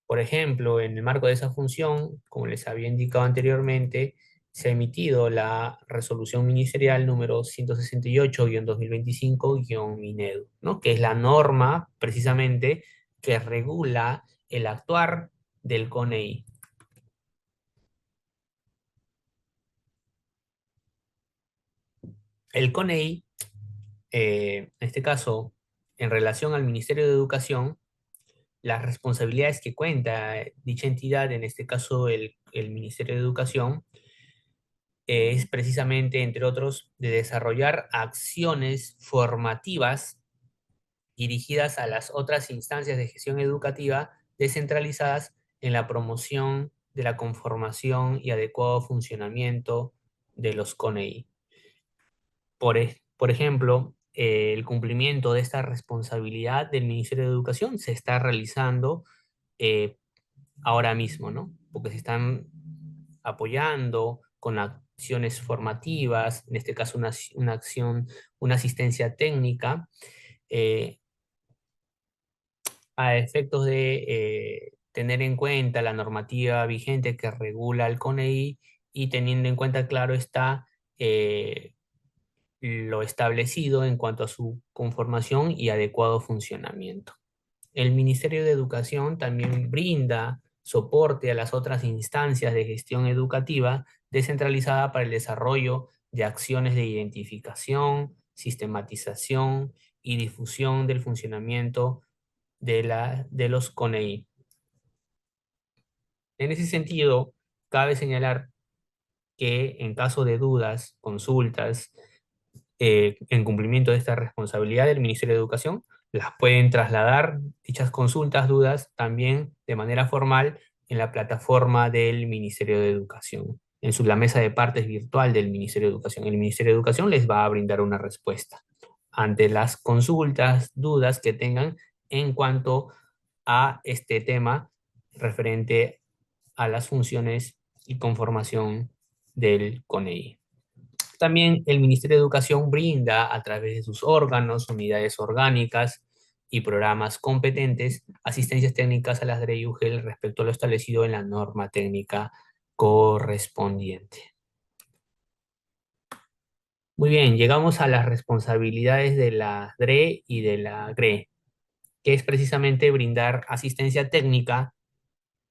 Por ejemplo, en el marco de esa función, como les había indicado anteriormente, se ha emitido la resolución ministerial número 168-2025-MINEDU, ¿no? Que es la norma precisamente que regula el actuar del CONEI. El CONEI, en este caso, en relación al Ministerio de Educación, las responsabilidades que cuenta dicha entidad, en este caso el Ministerio de Educación, es precisamente, entre otros, de desarrollar acciones formativas dirigidas a las otras instancias de gestión educativa descentralizadas en la promoción de la conformación y adecuado funcionamiento de los CONEI. Por ejemplo, el cumplimiento de esta responsabilidad del Ministerio de Educación se está realizando eh, ahora mismo, ¿no? Porque se están apoyando con acciones formativas, en este caso una acción, una asistencia técnica, eh, a efectos de tener en cuenta la normativa vigente que regula el CONEI y teniendo en cuenta, claro está, lo establecido en cuanto a su conformación y adecuado funcionamiento. El Ministerio de Educación también brinda soporte a las otras instancias de gestión educativa descentralizada para el desarrollo de acciones de identificación, sistematización y difusión del funcionamiento de los CONEI. En ese sentido, cabe señalar que en caso de dudas, consultas, en cumplimiento de esta responsabilidad del Ministerio de Educación, las pueden trasladar dichas consultas, dudas, también de manera formal en la plataforma del Ministerio de Educación, la mesa de partes virtual del Ministerio de Educación. El Ministerio de Educación les va a brindar una respuesta ante las consultas, dudas que tengan en cuanto a este tema referente a las funciones y conformación del CONEI. También el Ministerio de Educación brinda a través de sus órganos, unidades orgánicas y programas competentes asistencias técnicas a las DRE y UGEL respecto a lo establecido en la norma técnica correspondiente. Muy bien, llegamos a las responsabilidades de la DRE y de la GRE, que es precisamente brindar asistencia técnica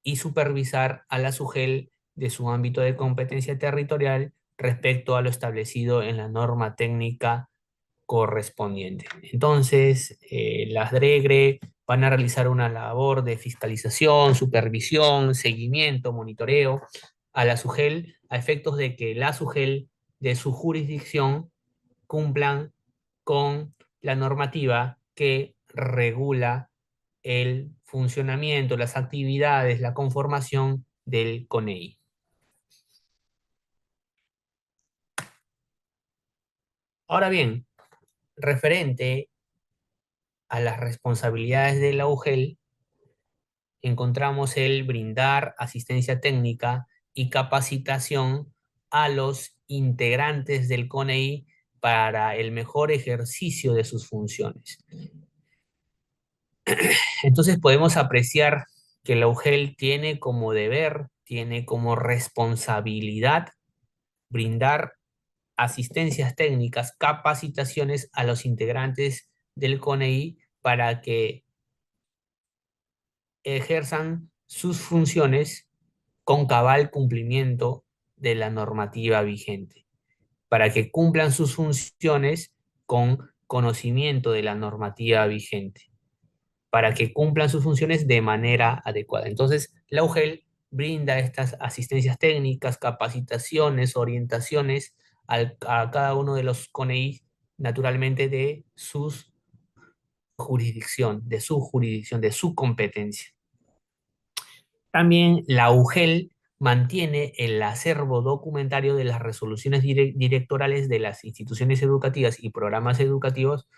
y supervisar a la SUGEL de su ámbito de competencia territorial respecto a lo establecido en la norma técnica correspondiente. Entonces, las DREGRE van a realizar una labor de fiscalización, supervisión, seguimiento, monitoreo a la SUGEL a efectos de que la SUGEL de su jurisdicción cumplan con la normativa que regula el funcionamiento, las actividades, la conformación del CONEI. Ahora bien, referente a las responsabilidades de la UGEL, encontramos el brindar asistencia técnica y capacitación a los integrantes del CONEI para el mejor ejercicio de sus funciones. Entonces podemos apreciar que la UGEL tiene como deber, tiene como responsabilidad brindar asistencias técnicas, capacitaciones a los integrantes del CONEI para que ejerzan sus funciones con cabal cumplimiento de la normativa vigente, para que cumplan sus funciones con conocimiento de la normativa vigente, para que cumplan sus funciones de manera adecuada. Entonces, la UGEL brinda estas asistencias técnicas, capacitaciones, orientaciones a cada uno de los CONEI, naturalmente de sus jurisdicción, de su competencia. También la UGEL mantiene el acervo documentario de las resoluciones directorales de las instituciones educativas y programas educativos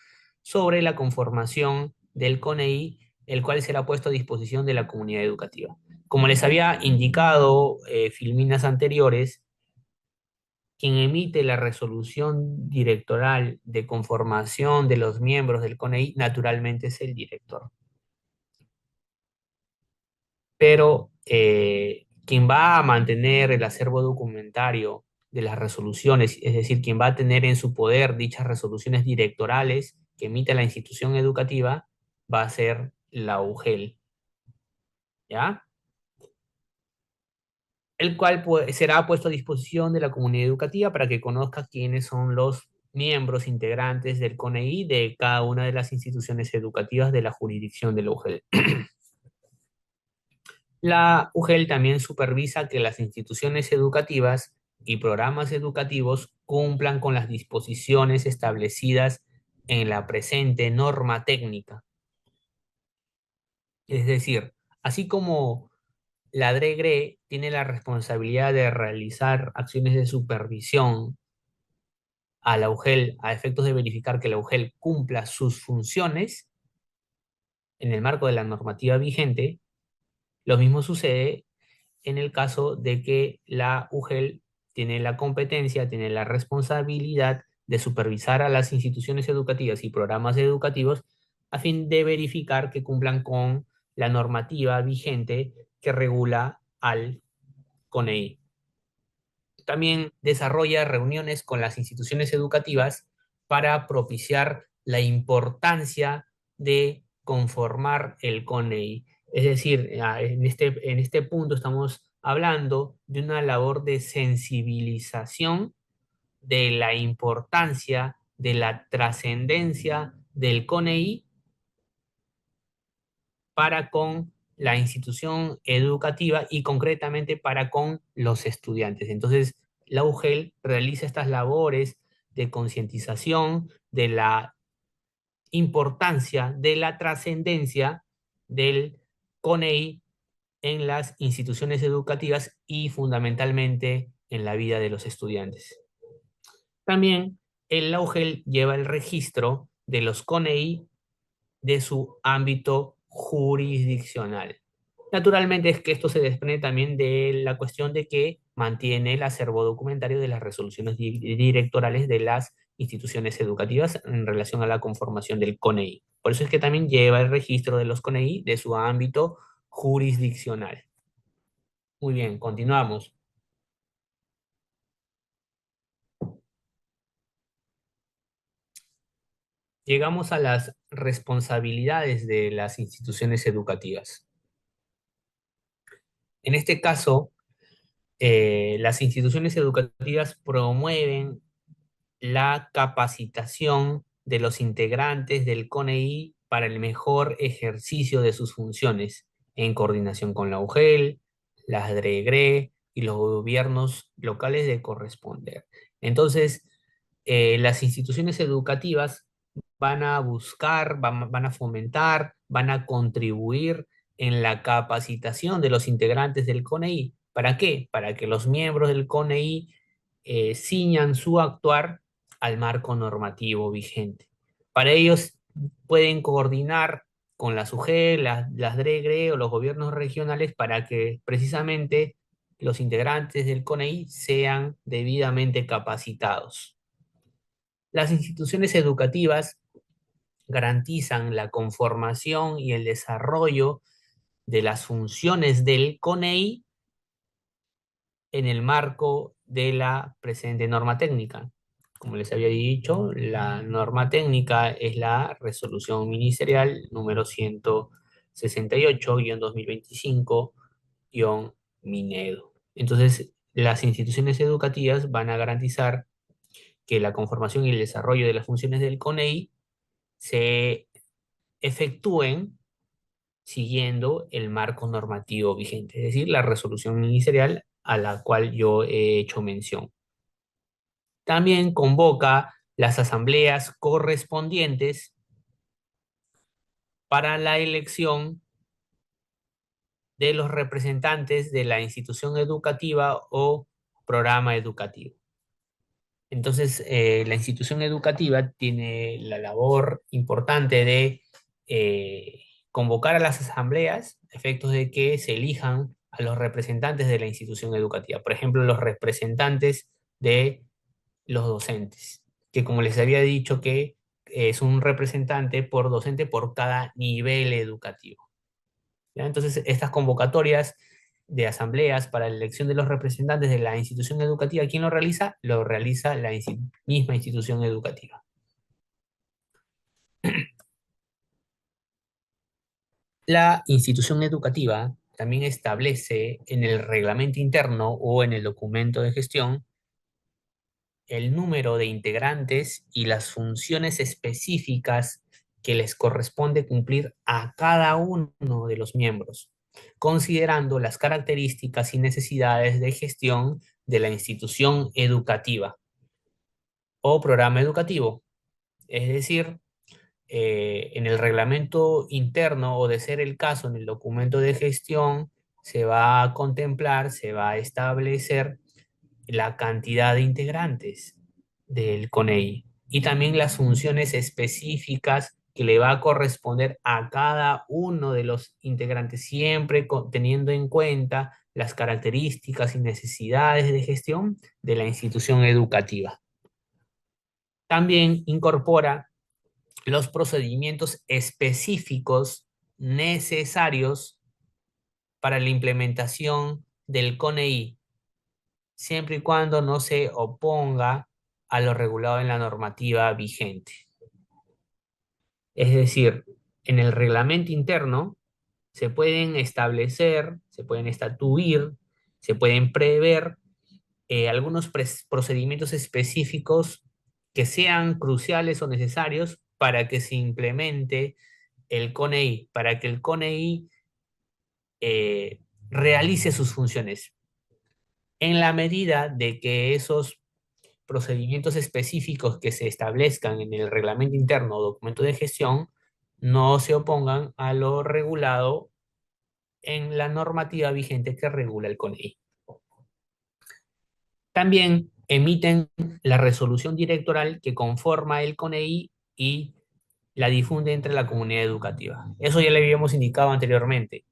sobre la conformación del CONEI, el cual será puesto a disposición de la comunidad educativa. Como les había indicado filminas anteriores, quien emite la resolución directoral de conformación de los miembros del CONEI naturalmente es el director. Pero quien va a mantener el acervo documentario de las resoluciones, es decir, quien va a tener en su poder dichas resoluciones directorales que emite la institución educativa, va a ser la UGEL, ¿ya? El cual será puesto a disposición de la comunidad educativa para que conozca quiénes son los miembros integrantes del CONEI de cada una de las instituciones educativas de la jurisdicción de la UGEL. La UGEL también supervisa que las instituciones educativas y programas educativos cumplan con las disposiciones establecidas en la presente norma técnica. Es decir, así como la DREGRE tiene la responsabilidad de realizar acciones de supervisión a la UGEL a efectos de verificar que la UGEL cumpla sus funciones en el marco de la normativa vigente, lo mismo sucede en el caso de que la UGEL tiene la competencia, tiene la responsabilidad de supervisar a las instituciones educativas y programas educativos a fin de verificar que cumplan con la normativa vigente que regula al CONEI. También desarrolla reuniones con las instituciones educativas para propiciar la importancia de conformar el CONEI. Es decir, en este punto estamos hablando de una labor de sensibilización de la importancia, de la trascendencia del CONEI para con la institución educativa y concretamente para con los estudiantes. Entonces, la UGEL realiza estas labores de concientización de la importancia, de la trascendencia del CONEI en las instituciones educativas y fundamentalmente en la vida de los estudiantes. También el UGEL lleva el registro de los CONEI de su ámbito jurisdiccional. Naturalmente es que esto se desprende también de la cuestión de que mantiene el acervo documentario de las resoluciones directorales de las instituciones educativas en relación a la conformación del CONEI. Por eso es que también lleva el registro de los CONEI de su ámbito jurisdiccional. Muy bien, continuamos. Llegamos a las responsabilidades de las instituciones educativas. En este caso, las instituciones educativas promueven la capacitación de los integrantes del CONEI para el mejor ejercicio de sus funciones, en coordinación con la UGEL, las DREGRE y los gobiernos locales de corresponder. Entonces, las instituciones educativas van a buscar, van a fomentar, van a contribuir en la capacitación de los integrantes del CONEI. ¿Para qué? Para que los miembros del CONEI ciñan su actuar al marco normativo vigente. Para ellos pueden coordinar con la SUGE, las DREGRE o los gobiernos regionales para que precisamente los integrantes del CONEI sean debidamente capacitados. Las instituciones educativas garantizan la conformación y el desarrollo de las funciones del CONEI en el marco de la presente norma técnica. Como les había dicho, la norma técnica es la resolución ministerial número 168-2025-Minedo. Entonces, las instituciones educativas van a garantizar que la conformación y el desarrollo de las funciones del CONEI se efectúen siguiendo el marco normativo vigente, es decir, la resolución ministerial a la cual yo he hecho mención. También convoca las asambleas correspondientes para la elección de los representantes de la institución educativa o programa educativo. Entonces, la institución educativa tiene la labor importante de convocar a las asambleas a efectos de que se elijan a los representantes de la institución educativa. Por ejemplo, los representantes de los docentes, que como les había dicho que es un representante por docente por cada nivel educativo. ¿Ya? Entonces, estas convocatorias de asambleas para la elección de los representantes de la institución educativa, ¿quién lo realiza? Lo realiza la misma institución educativa. La institución educativa también establece en el reglamento interno o en el documento de gestión el número de integrantes y las funciones específicas que les corresponde cumplir a cada uno de los miembros, considerando las características y necesidades de gestión de la institución educativa o programa educativo. Es decir, en el reglamento interno o de ser el caso en el documento de gestión, se va a contemplar, se va a establecer la cantidad de integrantes del CONEI y también las funciones específicas que le va a corresponder a cada uno de los integrantes, siempre teniendo en cuenta las características y necesidades de gestión de la institución educativa. También incorpora los procedimientos específicos necesarios para la implementación del CONEI, siempre y cuando no se oponga a lo regulado en la normativa vigente. Es decir, en el reglamento interno se pueden establecer, se pueden estatuir, se pueden prever algunos procedimientos específicos que sean cruciales o necesarios para que se implemente el CONEI, para que el CONEI realice sus funciones. En la medida de que esos procedimientos específicos que se establezcan en el reglamento interno o documento de gestión no se opongan a lo regulado en la normativa vigente que regula el CONEI. También emiten la resolución directoral que conforma el CONEI y la difunde entre la comunidad educativa. Eso ya le habíamos indicado anteriormente.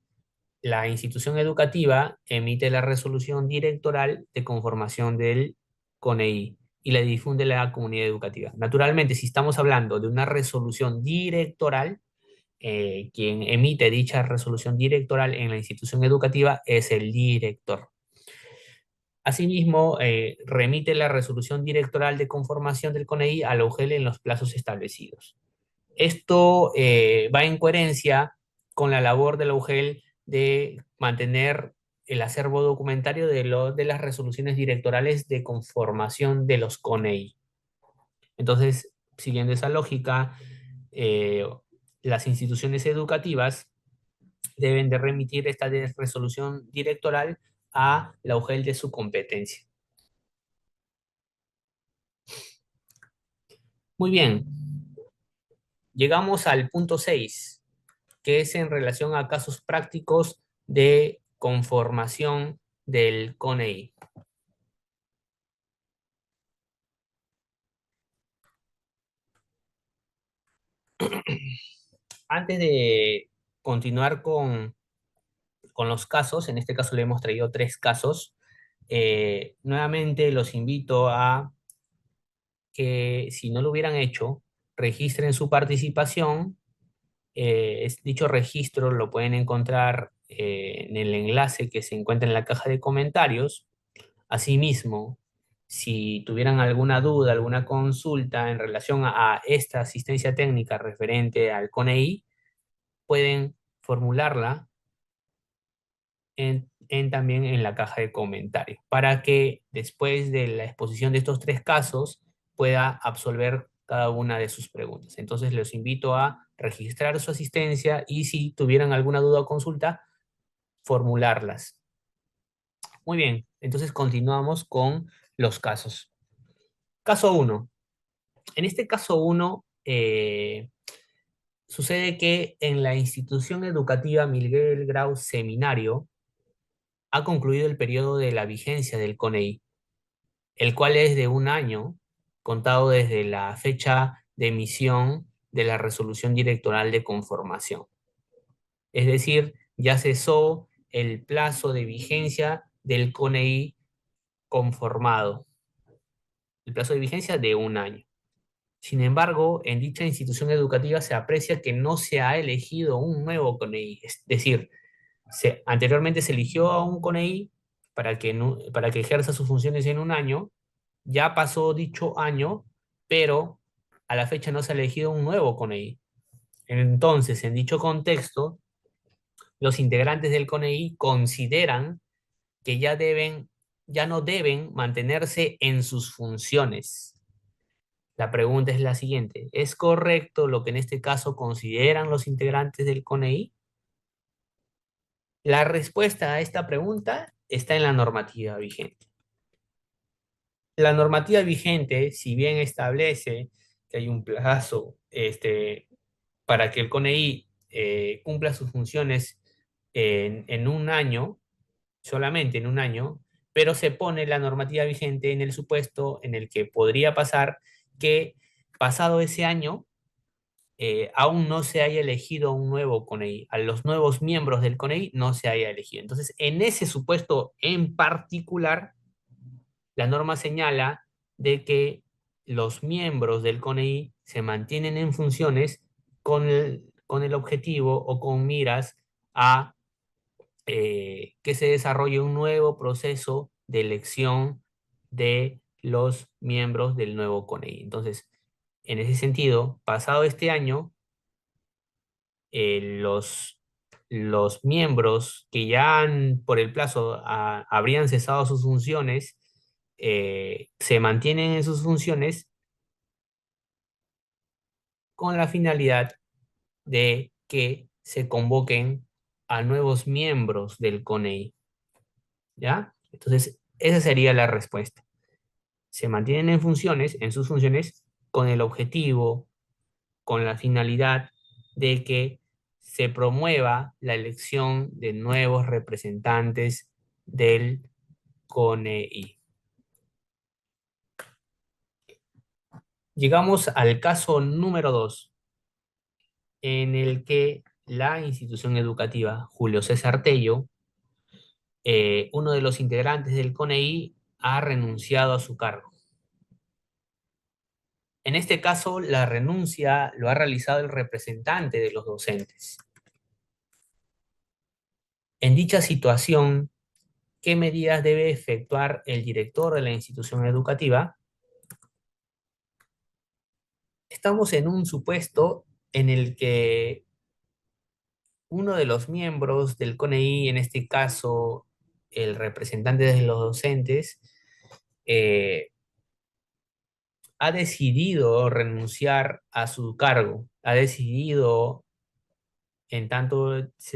La institución educativa emite la resolución directoral de conformación del CONEI y la difunde la comunidad educativa. Naturalmente, si estamos hablando de una resolución directoral, quien emite dicha resolución directoral en la institución educativa es el director. Asimismo, remite la resolución directoral de conformación del CONEI a la UGEL en los plazos establecidos. Esto va en coherencia con la labor de la UGEL de mantener el acervo documentario de las resoluciones directorales de conformación de los CONEI. Entonces, siguiendo esa lógica, las instituciones educativas deben de remitir esta resolución directoral a la UGEL de su competencia. Muy bien, llegamos al punto 6, que es en relación a casos prácticos de conformación del CONEI. Antes de continuar con los casos, en este caso le hemos traído 3 casos, nuevamente los invito a que si no lo hubieran hecho, registren su participación. Dicho registro lo pueden encontrar en el enlace que se encuentra en la caja de comentarios. Asimismo, si tuvieran alguna duda, alguna consulta en relación a esta asistencia técnica referente al CONEI, pueden formularla también en la caja de comentarios, para que después de la exposición de estos 3 casos pueda absolver cada una de sus preguntas. Entonces, los invito a registrar su asistencia y si tuvieran alguna duda o consulta, formularlas. Muy bien, entonces continuamos con los casos. Caso 1. En este caso 1, sucede que en la institución educativa Miguel Grau Seminario ha concluido el periodo de la vigencia del CONEI, el cual es de 1 año, contado desde la fecha de emisión de la resolución directoral de conformación. Es decir, ya cesó el plazo de vigencia del CONEI conformado, el plazo de vigencia de 1 año. Sin embargo, en dicha institución educativa se aprecia que no se ha elegido un nuevo CONEI, es decir, anteriormente se eligió a un CONEI para que ejerza sus funciones en 1 año, ya pasó dicho año, pero a la fecha no se ha elegido un nuevo CONEI. Entonces, en dicho contexto, los integrantes del CONEI consideran que ya no deben mantenerse en sus funciones. La pregunta es la siguiente: ¿es correcto lo que en este caso consideran los integrantes del CONEI? La respuesta a esta pregunta está en la normativa vigente. La normativa vigente, si bien establece que hay un plazo para que el CONEI cumpla sus funciones en 1 año, solamente en 1 año, pero se pone la normativa vigente en el supuesto en el que podría pasar que pasado ese año aún no se haya elegido un nuevo CONEI, a los nuevos miembros del CONEI no se haya elegido. Entonces, en ese supuesto en particular, la norma señala de que los miembros del CONEI se mantienen en funciones con el objetivo o con miras a que se desarrolle un nuevo proceso de elección de los miembros del nuevo CONEI. Entonces, en ese sentido, pasado este año, los miembros que ya por el plazo habrían cesado sus funciones, se mantienen en sus funciones con la finalidad de que se convoquen a nuevos miembros del CONEI, ¿ya? Entonces, esa sería la respuesta. Se mantienen en funciones, en sus funciones, con el objetivo, con la finalidad de que se promueva la elección de nuevos representantes del CONEI. Llegamos al caso número 2, en el que la institución educativa Julio César Tello, uno de los integrantes del CONEI, ha renunciado a su cargo. En este caso, la renuncia lo ha realizado el representante de los docentes. En dicha situación, ¿qué medidas debe efectuar el director de la institución educativa? Estamos en un supuesto en el que uno de los miembros del CONEI, en este caso el representante de los docentes, eh, ha decidido renunciar a su cargo, ha decidido, en tanto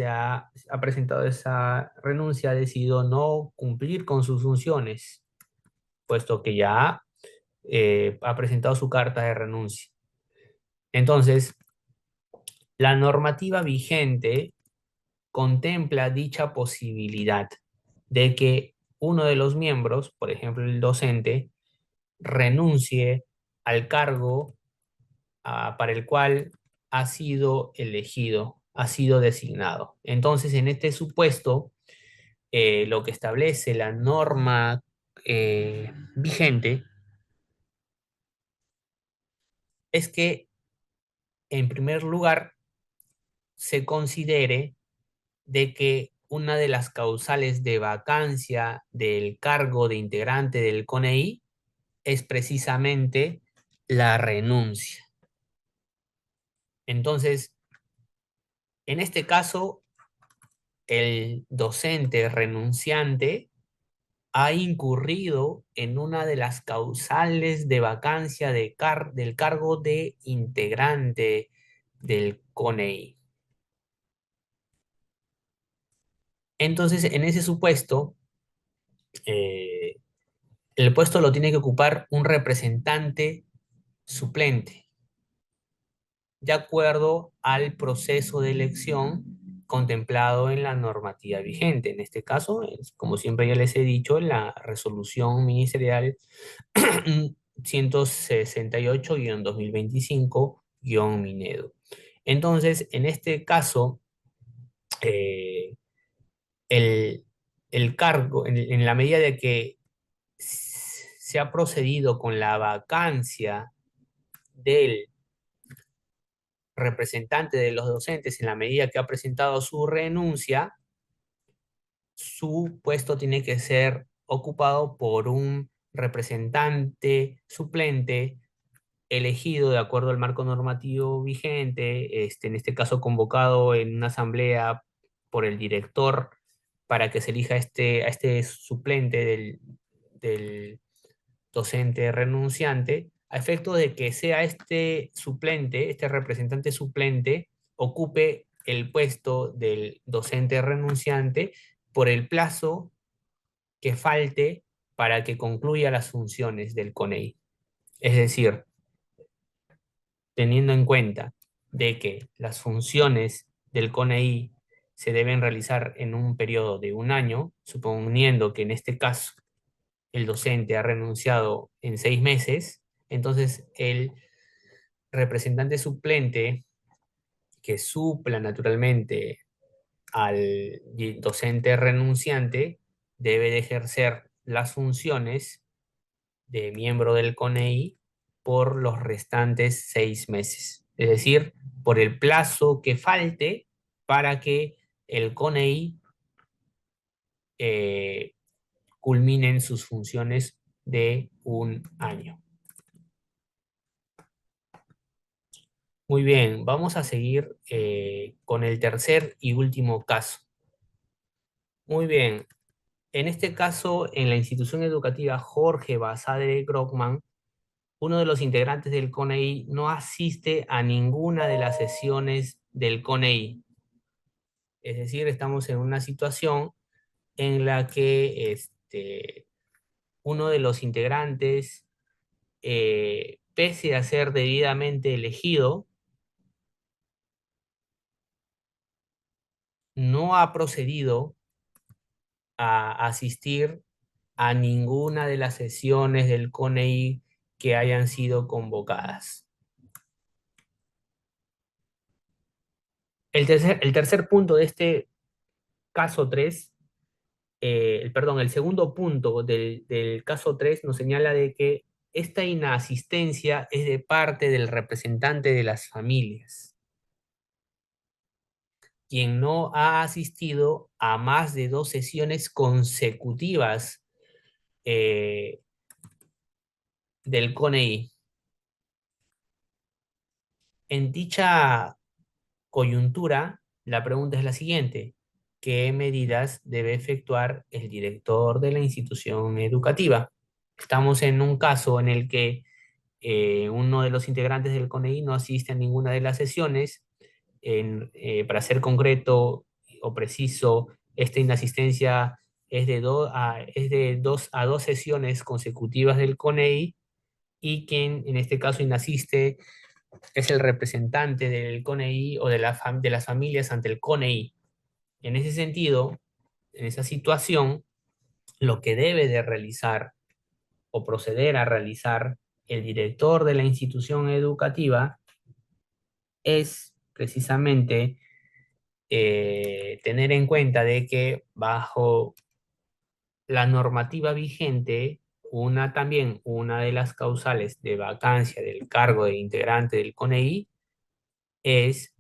ha presentado esa renuncia, ha decidido no cumplir con sus funciones, puesto que ya ha presentado su carta de renuncia. Entonces, la normativa vigente contempla dicha posibilidad de que uno de los miembros, por ejemplo el docente, renuncie al cargo para el cual ha sido elegido, ha sido designado. Entonces, en este supuesto, lo que establece la norma vigente es que, en primer lugar, se considere de que una de las causales de vacancia del cargo de integrante del CONEI es precisamente la renuncia. Entonces, en este caso, el docente renunciante ha incurrido en una de las causales de vacancia del cargo de integrante del CONEI. Entonces, en ese supuesto, eh, el puesto lo tiene que ocupar un representante suplente, de acuerdo al proceso de elección contemplado en la normativa vigente. En este caso, como siempre ya les he dicho, la resolución ministerial 168-2025-Minedo. Entonces, en este caso, eh, el, el cargo, en la medida de que se ha procedido con la vacancia del representante de los docentes, en la medida que ha presentado su renuncia, su puesto tiene que ser ocupado por un representante suplente elegido de acuerdo al marco normativo vigente, en este caso convocado en una asamblea por el director para que se elija a este suplente del docente renunciante, a efecto de que sea este suplente, este representante suplente, ocupe el puesto del docente renunciante por el plazo que falte para que concluya las funciones del CONEI. Es decir, teniendo en cuenta de que las funciones del CONEI se deben realizar en un periodo de un año, suponiendo que en este caso el docente ha renunciado en 6 meses, entonces el representante suplente que supla naturalmente al docente renunciante debe de ejercer las funciones de miembro del CONEI por los restantes 6 meses. es decir, por el plazo que falte para que el CONEI eh, culminen sus funciones de un año. Muy bien, vamos a seguir con el tercer y último caso. Muy bien, en este caso, en la institución educativa Jorge Basadre Grockman, uno de los integrantes del CONEI no asiste a ninguna de las sesiones del CONEI. Es decir, estamos en una situación en la que uno de los integrantes, pese a ser debidamente elegido, no ha procedido a asistir a ninguna de las sesiones del CONEI que hayan sido convocadas. El tercer punto de este caso 3, el segundo punto del caso 3 nos señala de que esta inasistencia es de parte del representante de las familias, quien no ha asistido a más de 2 sesiones consecutivas eh, del CONEI. En dicha coyuntura, la pregunta es la siguiente: ¿qué medidas debe efectuar el director de la institución educativa? Estamos en un caso en el que uno de los integrantes del CONEI no asiste a ninguna de las sesiones. Para ser concreto o preciso, esta inasistencia es de 2 sesiones consecutivas del CONEI, y quien en este caso inasiste es el representante del CONEI o de las familias ante el CONEI. En ese sentido, en esa situación, lo que debe de realizar o proceder a realizar el director de la institución educativa es precisamente tener en cuenta de que bajo la normativa vigente, una de las causales de vacancia del cargo de integrante del CONEI es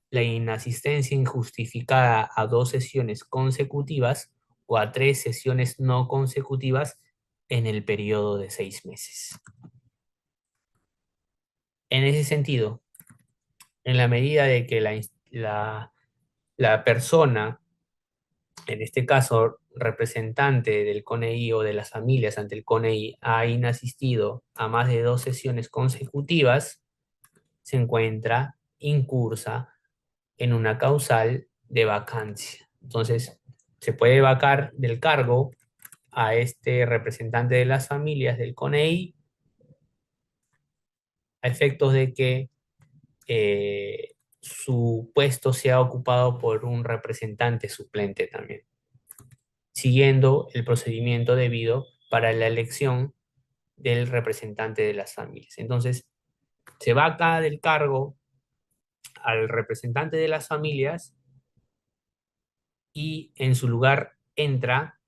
la inasistencia injustificada a 2 sesiones consecutivas o a 3 sesiones no consecutivas en el periodo de 6 meses. En ese sentido, en la medida de que la persona, en este caso representante del CONEI o de las familias ante el CONEI, ha inasistido a más de 2 sesiones consecutivas, se encuentra incursa en una causal de vacancia. Entonces, se puede vacar del cargo a este representante de las familias del CONEI a efectos de que su puesto sea ocupado por un representante suplente también, siguiendo el procedimiento debido para la elección del representante de las familias. Entonces, se vaca del cargo al representante de las familias y en su lugar entra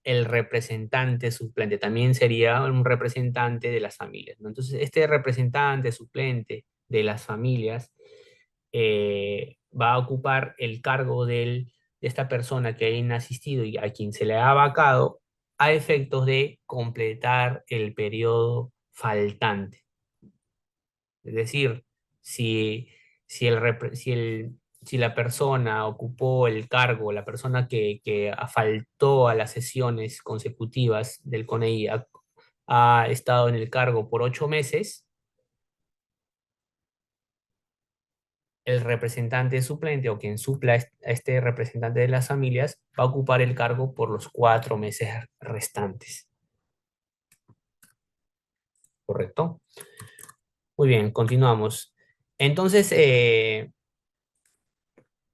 el representante suplente. También sería un representante de las familias, ¿no? Entonces, este representante suplente de las familias va a ocupar el cargo de esta persona que ha inasistido y a quien se le ha vacado a efectos de completar el periodo faltante. Es decir, si, si, el, repre- si, el, si la persona ocupó el cargo, la persona que faltó a las sesiones consecutivas del CONEI ha estado en el cargo por 8 meses, el representante suplente o quien supla a este representante de las familias va a ocupar el cargo por los 4 meses restantes. ¿Correcto? Muy bien, continuamos. Entonces,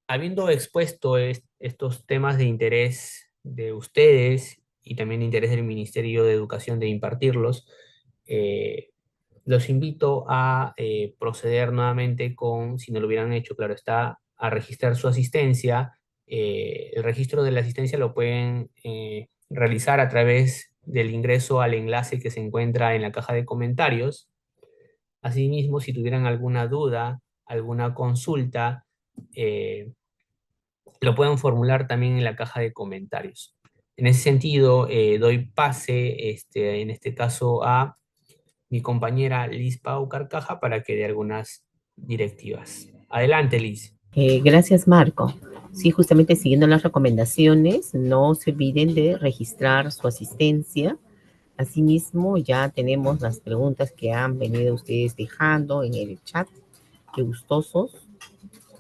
habiendo expuesto estos temas de interés de ustedes y también de interés del Ministerio de Educación de impartirlos, eh, los invito a proceder nuevamente con, si no lo hubieran hecho, claro está, a registrar su asistencia. El registro de la asistencia lo pueden realizar a través del ingreso al enlace que se encuentra en la caja de comentarios. Asimismo, si tuvieran alguna duda, alguna consulta, lo pueden formular también en la caja de comentarios. En ese sentido, doy pase, en este caso, a mi compañera Liz Pau Carcaja para que dé algunas directivas. Adelante, Liz. Gracias, Marco. Sí, justamente siguiendo las recomendaciones, no se olviden de registrar su asistencia. Asimismo, ya tenemos las preguntas que han venido ustedes dejando en el chat. Qué gustosos.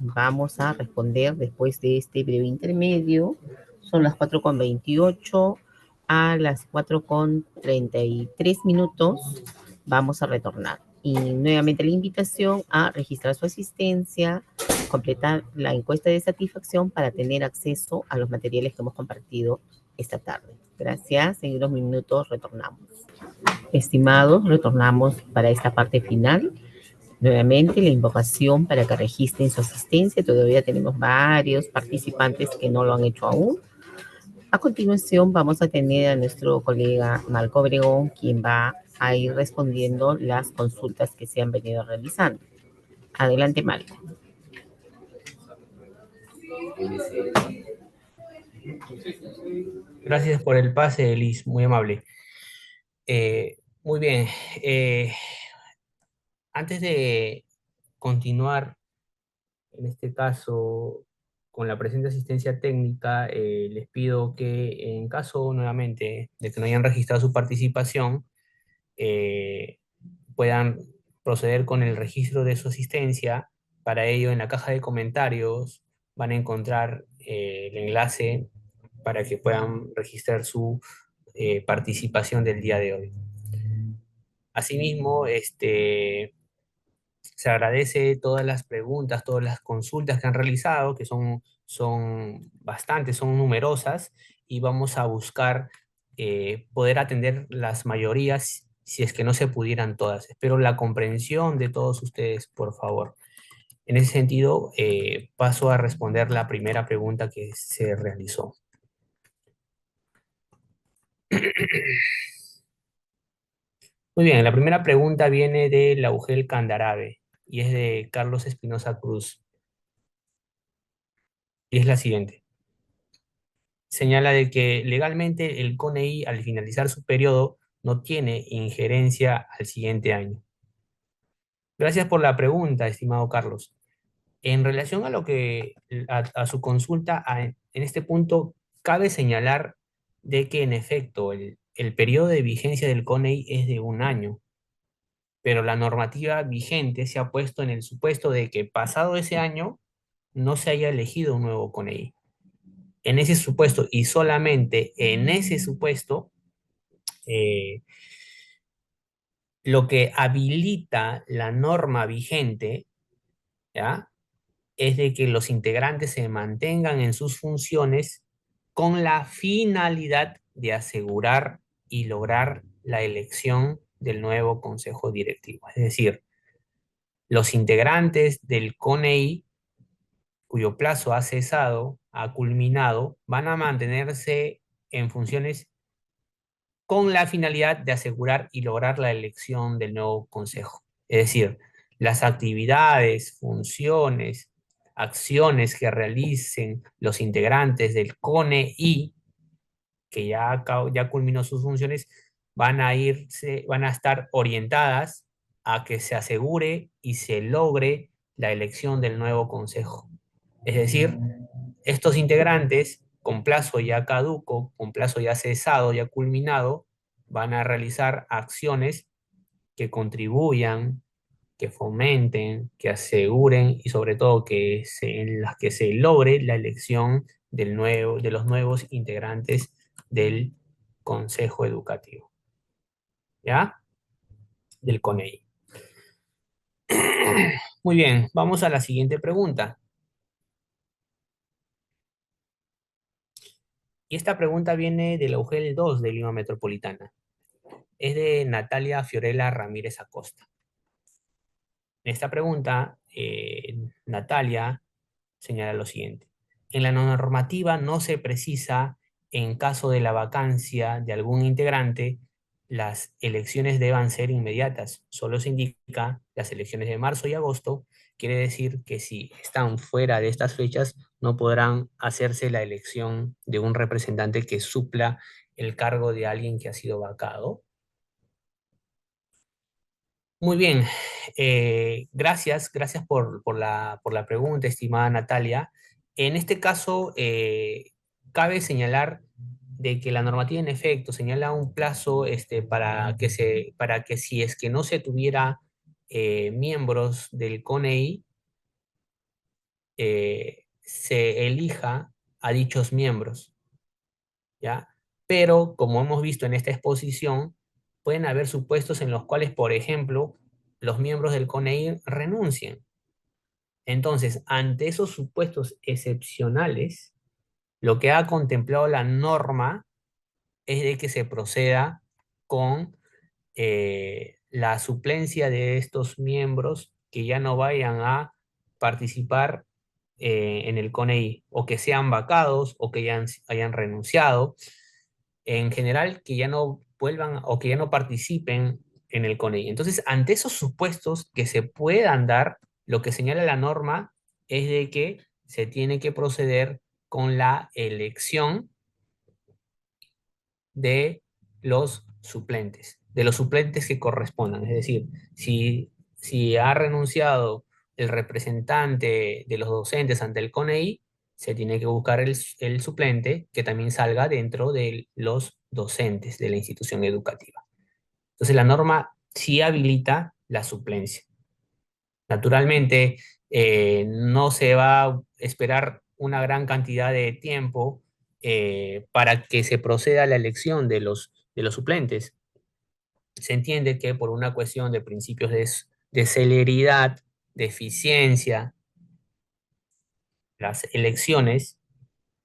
Vamos a responder después de este breve intermedio. Son las 4:28. A las 4:33 vamos a retornar. Y nuevamente la invitación a registrar su asistencia, completar la encuesta de satisfacción para tener acceso a los materiales que hemos compartido esta tarde. Gracias. En unos minutos retornamos. Estimados, retornamos para esta parte final. Nuevamente la invocación para que registren su asistencia. Todavía tenemos varios participantes que no lo han hecho aún. A continuación vamos a tener a nuestro colega Marco Obregón, quien va a ir respondiendo las consultas que se han venido realizando. Adelante, Marco. Gracias por el pase, Liz, muy amable. Muy bien. Antes de continuar, en este caso, con la presente asistencia técnica, les pido que en caso nuevamente de que no hayan registrado su participación, eh, puedan proceder con el registro de su asistencia. Para ello, en la caja de comentarios van a encontrar el enlace para que puedan registrar su participación del día de hoy. Asimismo, se agradece todas las preguntas, todas las consultas que han realizado, que son bastantes, son numerosas, y vamos a buscar poder atender las mayorías si es que no se pudieran todas. Espero la comprensión de todos ustedes, por favor. En ese sentido, paso a responder la primera pregunta que se realizó. Muy bien, la primera pregunta viene de Laugel Candarabe y es de Carlos Espinosa Cruz. Y es la siguiente. Señala de que legalmente el CONEI al finalizar su periodo no tiene injerencia al siguiente año. Gracias por la pregunta, estimado Carlos. En relación a lo que a su consulta, en este punto cabe señalar de que en efecto el periodo de vigencia del CONEI es de un año, pero la normativa vigente se ha puesto en el supuesto de que pasado ese año no se haya elegido un nuevo CONEI. En ese supuesto y solamente en ese supuesto, eh, lo que habilita la norma vigente, ¿ya? Es de que los integrantes se mantengan en sus funciones con la finalidad de asegurar y lograr la elección del nuevo consejo directivo. Es decir, los integrantes del CONEI, cuyo plazo ha cesado, ha culminado, van a mantenerse en funciones con la finalidad de asegurar y lograr la elección del nuevo consejo. Es decir, las actividades, funciones, acciones que realicen los integrantes del CONEI, que ya culminó sus funciones, van a estar orientadas a que se asegure y se logre la elección del nuevo consejo. Es decir, estos integrantes, con plazo ya caduco, con plazo ya cesado, ya culminado, van a realizar acciones que contribuyan, que fomenten, que aseguren y sobre todo en las que se logre la elección de los nuevos integrantes del Consejo Educativo, ¿ya? Del CONEI. Muy bien, vamos a la siguiente pregunta. Y esta pregunta viene de la UGEL 2 de Lima Metropolitana. Es de Natalia Fiorella Ramírez Acosta. En esta pregunta, Natalia señala lo siguiente. En la normativa no se precisa, en caso de la vacancia de algún integrante, las elecciones deban ser inmediatas. Solo se indica las elecciones de marzo y agosto. Quiere decir que si están fuera de estas fechas, no podrán hacerse la elección de un representante que supla el cargo de alguien que ha sido vacado. Muy bien, gracias por la pregunta, estimada Natalia. En este caso, cabe señalar de que la normativa en efecto señala un plazo para que si es que no se tuviera miembros del CONEI, se elija a dichos miembros, ¿ya? Pero como hemos visto en esta exposición, pueden haber supuestos en los cuales, por ejemplo, los miembros del CONEI renuncien. Entonces, ante esos supuestos excepcionales, lo que ha contemplado la norma es de que se proceda con la suplencia de estos miembros que ya no vayan a participar en el CONEI o que sean vacados o que hayan renunciado. En general, que ya no vuelvan o que ya no participen en el CONEI. Entonces, ante esos supuestos que se puedan dar, lo que señala la norma es de que se tiene que proceder con la elección de de los suplentes que correspondan. Es decir, si ha renunciado el representante de los docentes ante el CONEI, se tiene que buscar el suplente que también salga dentro de los docentes de la institución educativa. Entonces, la norma sí habilita la suplencia. Naturalmente, no se va a esperar una gran cantidad de tiempo para que se proceda a la elección de los suplentes. Se entiende que por una cuestión de principios de celeridad, de eficiencia, las elecciones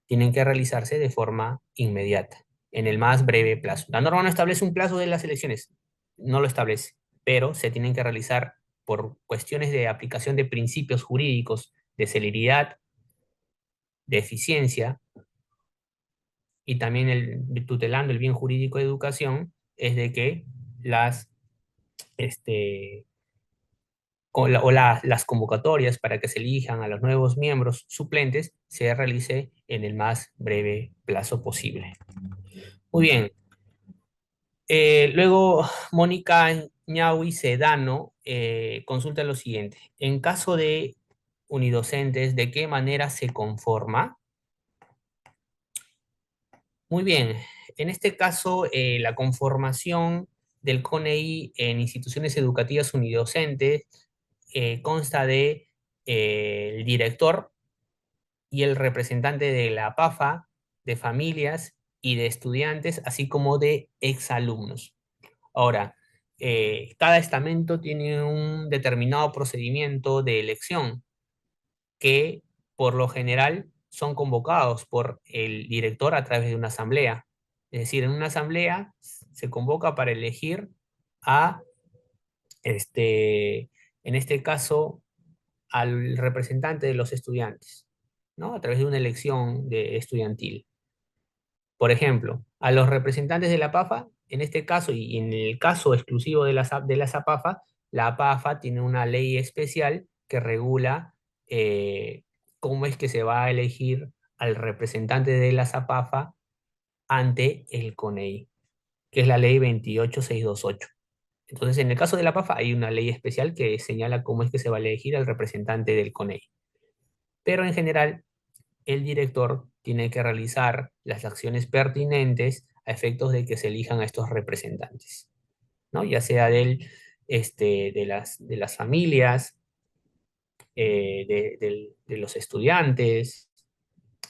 tienen que realizarse de forma inmediata, en el más breve plazo. La norma no establece un plazo de las elecciones, no lo establece, pero se tienen que realizar por cuestiones de aplicación de principios jurídicos, de celeridad, de eficiencia, y también tutelando el bien jurídico de educación, es de que las, este, las convocatorias para que se elijan a los nuevos miembros suplentes se realice en el más breve plazo posible. Muy bien. Luego, Mónica Ñaui Sedano consulta lo siguiente. En caso de unidocentes, ¿de qué manera se conforma? Muy bien. En este caso, la conformación del CONEI en instituciones educativas unidocentes consta de el director y el representante de la PAFA, de familias y de estudiantes, así como de exalumnos. Ahora, cada estamento tiene un determinado procedimiento de elección que por lo general son convocados por el director a través de una asamblea. Es decir, en una asamblea se convoca para elegir a, este, en este caso, al representante de los estudiantes, ¿no? A través de una elección estudiantil. Por ejemplo, a los representantes de la PAFA, en este caso y en el caso exclusivo de de la PAFA tiene una ley especial que regula cómo es que se va a elegir al representante de la ZAPAFA ante el CONEI, que es la ley 28628. Entonces, en el caso de la PAFA hay una ley especial que señala cómo es que se va a elegir al representante del CONEI. Pero en general, el director tiene que realizar las acciones pertinentes a efectos de que se elijan a estos representantes, ¿no? Ya sea de las familias, de los estudiantes,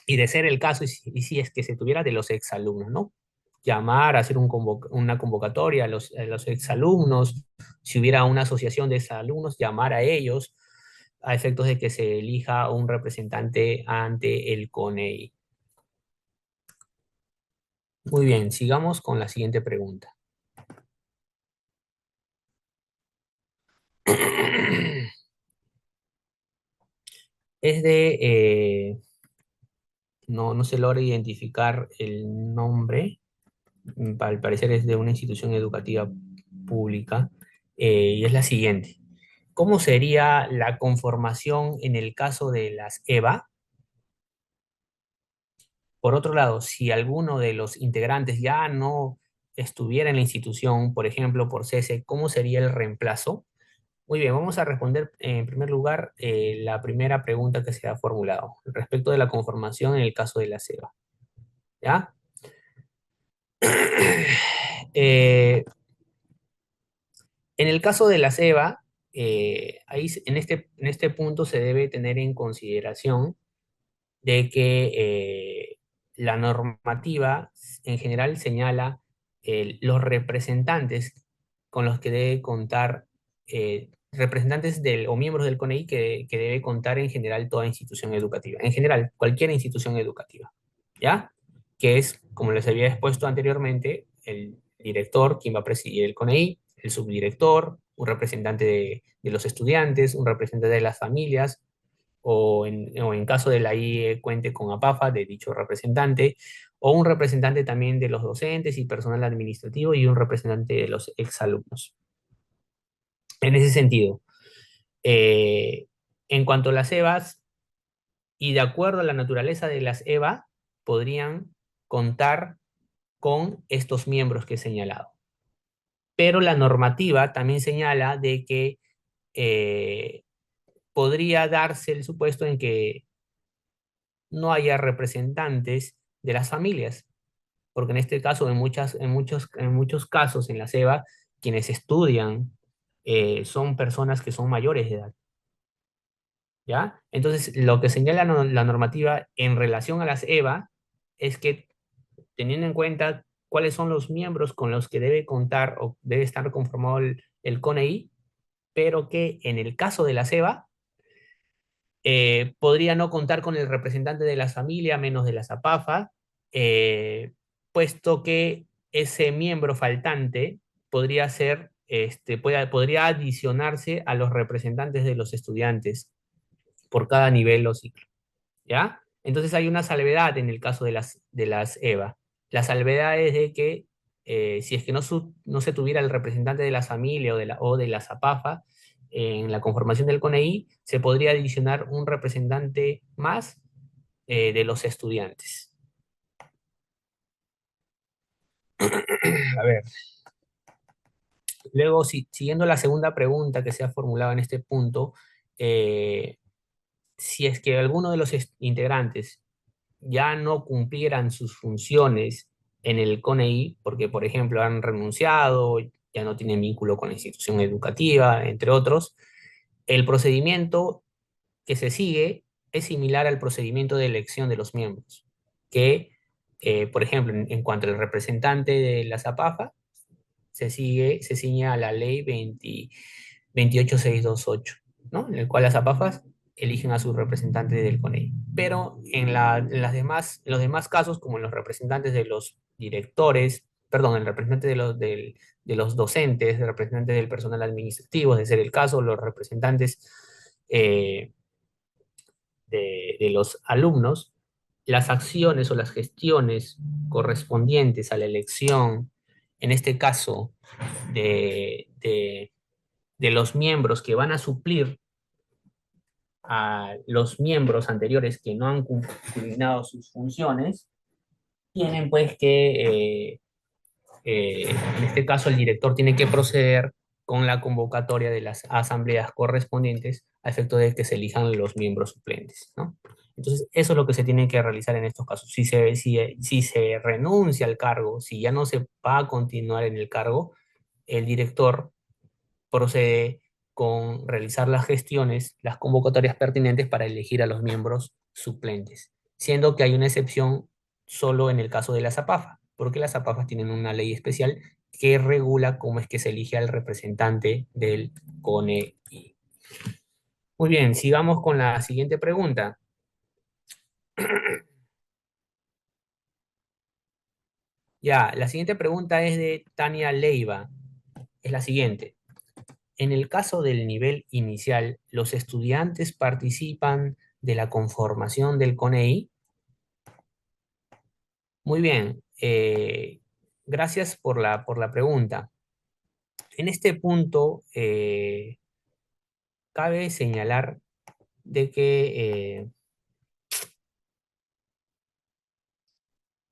y de ser el caso, y si es que se tuviera de los exalumnos, ¿no? Llamar, hacer una convocatoria a los exalumnos, si hubiera una asociación de exalumnos, llamar a ellos a efectos de que se elija un representante ante el CONEI. Muy bien, sigamos con la siguiente pregunta. Es no se logra identificar el nombre. al parecer es de una institución educativa pública, y es la siguiente. ¿Cómo sería la conformación en el caso de las EVA? Por otro lado, si alguno de los integrantes ya no estuviera en la institución, por ejemplo, por cese, ¿cómo sería el reemplazo? Muy bien, vamos a responder en primer lugar la primera pregunta que se ha formulado respecto de la conformación en el caso de la SEBA. ¿Ya? Eh, en el caso de la SEBA, en este punto se debe tener en consideración de que la normativa en general señala los representantes con los que debe contar, representantes o miembros del CONEI que debe contar en general toda institución educativa, en general cualquier institución educativa, ¿ya? Que es, como les había expuesto anteriormente, el director, quien va a presidir el CONEI, el subdirector, un representante de los estudiantes, un representante de las familias, o en caso de la IE cuente con APAFA de dicho representante, o un representante también de los docentes y personal administrativo y un representante de los exalumnos. En ese sentido, eh, en cuanto a las EVAs, y de acuerdo a la naturaleza de las EVA, podrían contar con estos miembros que he señalado. Pero la normativa también señala de que eh, podría darse el supuesto en que no haya representantes de las familias, porque en este caso, en muchos casos en la SEBA, quienes estudian son personas que son mayores de edad, ¿ya? Entonces, lo que señala la normativa en relación a las EVA es que, teniendo en cuenta cuáles son los miembros con los que debe contar o debe estar conformado el CONEI, pero que en el caso de la SEBA, podría no contar con el representante de la familia, menos de la ZAPAFA, puesto que ese miembro faltante podría ser, podría adicionarse a los representantes de los estudiantes por cada nivel o ciclo, ¿ya? Entonces hay una salvedad en el caso de las EVA. La salvedad es de que si es que no se tuviera el representante de la familia o de la ZAPAFA, en la conformación del CONEI se podría adicionar un representante más de los estudiantes. A ver, luego, siguiendo la segunda pregunta que se ha formulado en este punto, eh, si es que alguno de los integrantes ya no cumplieran sus funciones en el CONEI, porque por ejemplo han renunciado, ya no tienen vínculo con la institución educativa, entre otros, el procedimiento que se sigue es similar al procedimiento de elección de los miembros, que, por ejemplo, en cuanto al representante de la ZAPAFA, se ciñe a la ley 28628, ¿no? En el cual las APAFAS eligen a sus representantes del CONEI. Pero en los demás casos, como en los representantes de los directores, perdón, el representante de los docentes, el representante del personal administrativo, de ser el caso, los representantes eh, de los alumnos, las acciones o las gestiones correspondientes a la elección, en este caso, de los miembros que van a suplir a los miembros anteriores que no han culminado sus funciones, tienen pues que, en este caso, el director tiene que proceder con la convocatoria de las asambleas correspondientes a efecto de que se elijan los miembros suplentes, ¿no? Entonces, eso es lo que se tiene que realizar en estos casos. Si se renuncia al cargo, si ya no se va a continuar en el cargo, el director procede con realizar las gestiones, las convocatorias pertinentes para elegir a los miembros suplentes, siendo que hay una excepción solo en el caso de la ZAPAFA, porque las ZAPAFAs tienen una ley especial que regula cómo es que se elige al representante del CONEI. Muy bien, sigamos con la siguiente pregunta. Ya, la siguiente pregunta es de Tania Leiva. Es la siguiente. En el caso del nivel inicial, ¿los estudiantes participan de la conformación del CONEI? Muy bien. gracias por la pregunta. En este punto, cabe señalar de que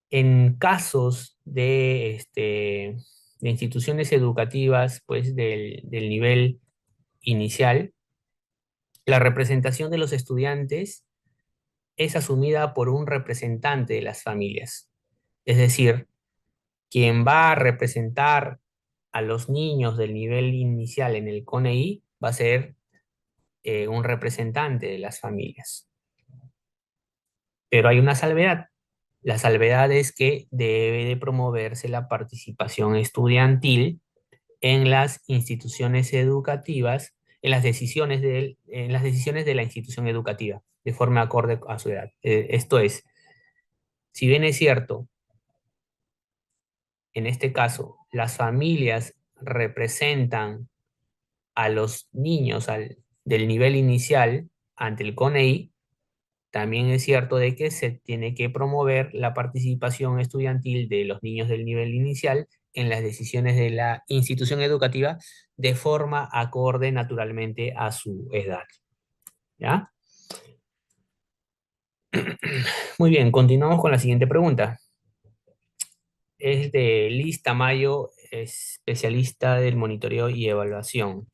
en casos de instituciones educativas, pues del nivel inicial, la representación de los estudiantes es asumida por un representante de las familias. Es decir, quien va a representar a los niños del nivel inicial en el CONEI va a ser un representante de las familias. Pero hay una salvedad. La salvedad es que debe de promoverse la participación estudiantil en las instituciones educativas, en las decisiones de la institución educativa, de forma acorde a su edad. Esto es, si bien es cierto, en este caso, las familias representan a los niños del nivel inicial ante el CONEI, también es cierto de que se tiene que promover la participación estudiantil de los niños del nivel inicial en las decisiones de la institución educativa de forma acorde naturalmente a su edad. ¿Ya? Muy bien, continuamos con la siguiente pregunta. Es de Liz Tamayo, especialista del monitoreo y evaluación.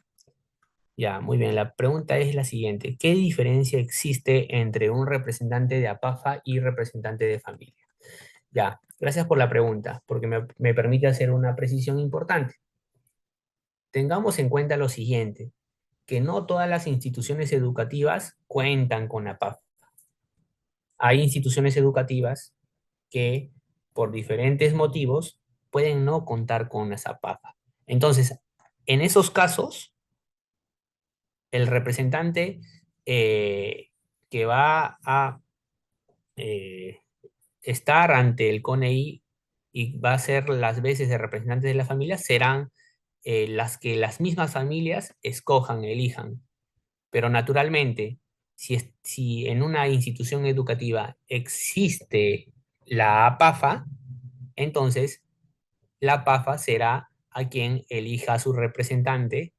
Ya, muy bien. La pregunta es la siguiente. ¿Qué diferencia existe entre un representante de APAFA y representante de familia? Ya, gracias por la pregunta, porque me permite hacer una precisión importante. Tengamos en cuenta lo siguiente, que no todas las instituciones educativas cuentan con APAFA. Hay instituciones educativas que, por diferentes motivos, pueden no contar con esa APAFA. Entonces, en esos casos, el representante que va a eh, estar ante el CONEI y va a ser las veces de representantes de la familia serán las que las mismas familias escojan, elijan. Pero naturalmente, si en una institución educativa existe la APAFA, entonces la APAFA será a quien elija a su representante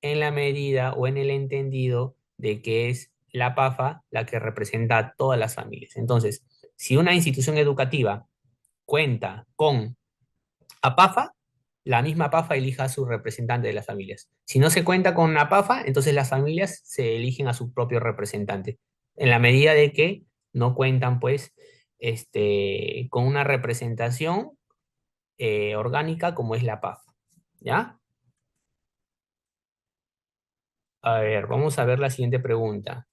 en la medida o en el entendido de que es la PAFA la que representa a todas las familias. Entonces, si una institución educativa cuenta con APAFA, la misma PAFA elija a su representante de las familias. Si no se cuenta con una PAFA, entonces las familias se eligen a su propio representante, en la medida de que no cuentan, pues, con una representación orgánica como es la PAFA. ¿Ya? A ver, vamos a ver la siguiente pregunta.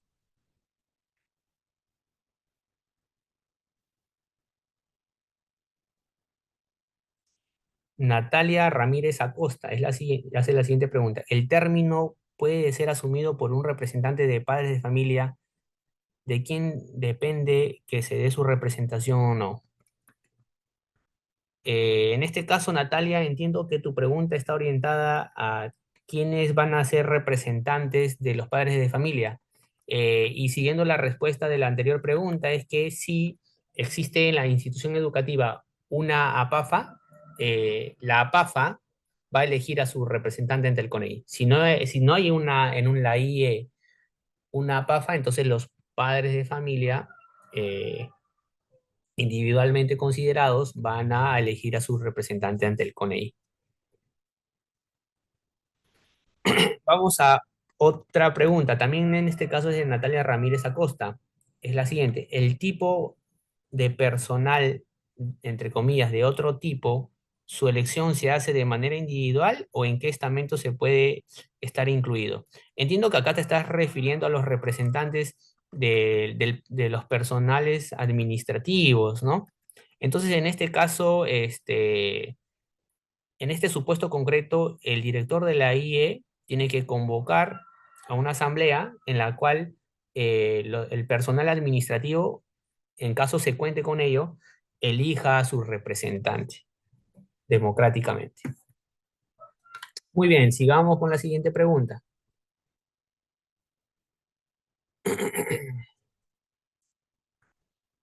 Natalia Ramírez Acosta hace la siguiente pregunta. ¿El término puede ser asumido por un representante de padres de familia de quien depende que se dé su representación o no? En este caso, Natalia, entiendo que tu pregunta está orientada a quiénes van a ser representantes de los padres de familia. Y siguiendo la respuesta de la anterior pregunta, es que si existe en la institución educativa una APAFA, la APAFA va a elegir a su representante ante el CONEI. Si no hay la IE una APAFA, entonces los padres de familia individualmente considerados van a elegir a su representante ante el CONEI. Vamos a otra pregunta, también en este caso es de Natalia Ramírez Acosta. Es la siguiente, ¿el tipo de personal, entre comillas, de otro tipo, su elección se hace de manera individual o en qué estamento se puede estar incluido? Entiendo que acá te estás refiriendo a los representantes de los personales administrativos, ¿no? Entonces, en este caso, en este supuesto concreto, el director de la IE tiene que convocar a una asamblea en la cual el personal administrativo, en caso se cuente con ello, elija a su representante democráticamente. Muy bien, sigamos con la siguiente pregunta.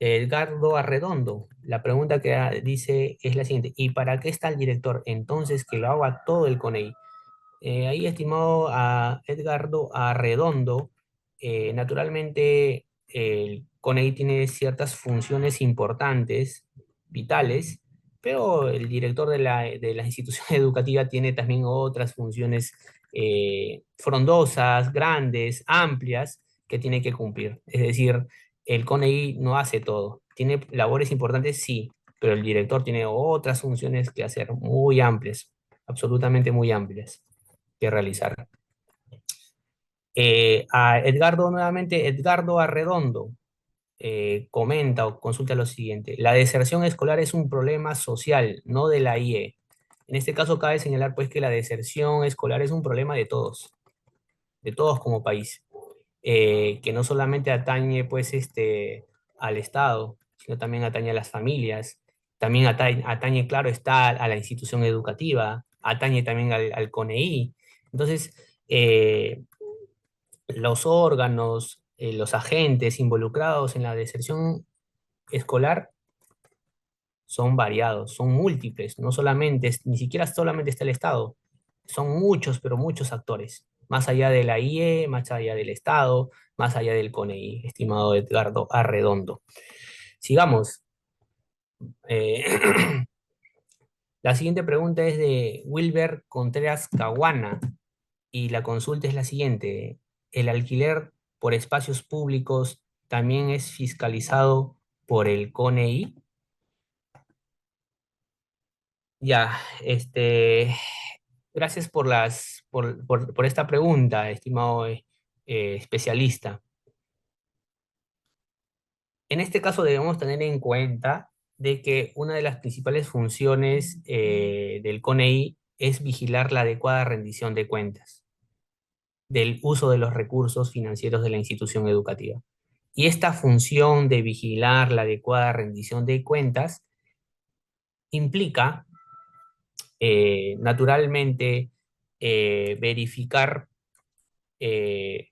Edgardo Arredondo, la pregunta que dice es la siguiente: ¿y para qué está el director? Entonces que lo haga todo el CONEI. Ahí, estimado a Edgardo Arredondo, naturalmente el CONEI tiene ciertas funciones importantes, vitales, pero el director de la institución educativa tiene también otras funciones frondosas, grandes, amplias, que tiene que cumplir. Es decir, el CONEI no hace todo. Tiene labores importantes, sí, pero el director tiene otras funciones que hacer muy amplias, absolutamente muy amplias que realizar. A Edgardo, nuevamente, Edgardo Arredondo comenta o consulta lo siguiente: la deserción escolar es un problema social, no de la IE. En este caso cabe señalar pues que la deserción escolar es un problema de todos como país, que no solamente atañe pues al Estado, sino también atañe a las familias, también atañe, claro está, a la institución educativa, atañe también al CONEI. Entonces, los órganos, los agentes involucrados en la deserción escolar son variados, son múltiples, no solamente, ni siquiera solamente está el Estado, son muchos, pero muchos actores, más allá de la IE, más allá del Estado, más allá del CONEI, estimado Edgardo Arredondo. Sigamos. Eh, la siguiente pregunta es de Wilber Contreras Caguana y la consulta es la siguiente: ¿el alquiler por espacios públicos también es fiscalizado por el CONEI? Ya, gracias por por esta pregunta, estimado especialista. En este caso debemos tener en cuenta de que una de las principales funciones del CONEI es vigilar la adecuada rendición de cuentas del uso de los recursos financieros de la institución educativa. Y esta función de vigilar la adecuada rendición de cuentas implica, naturalmente, verificar eh,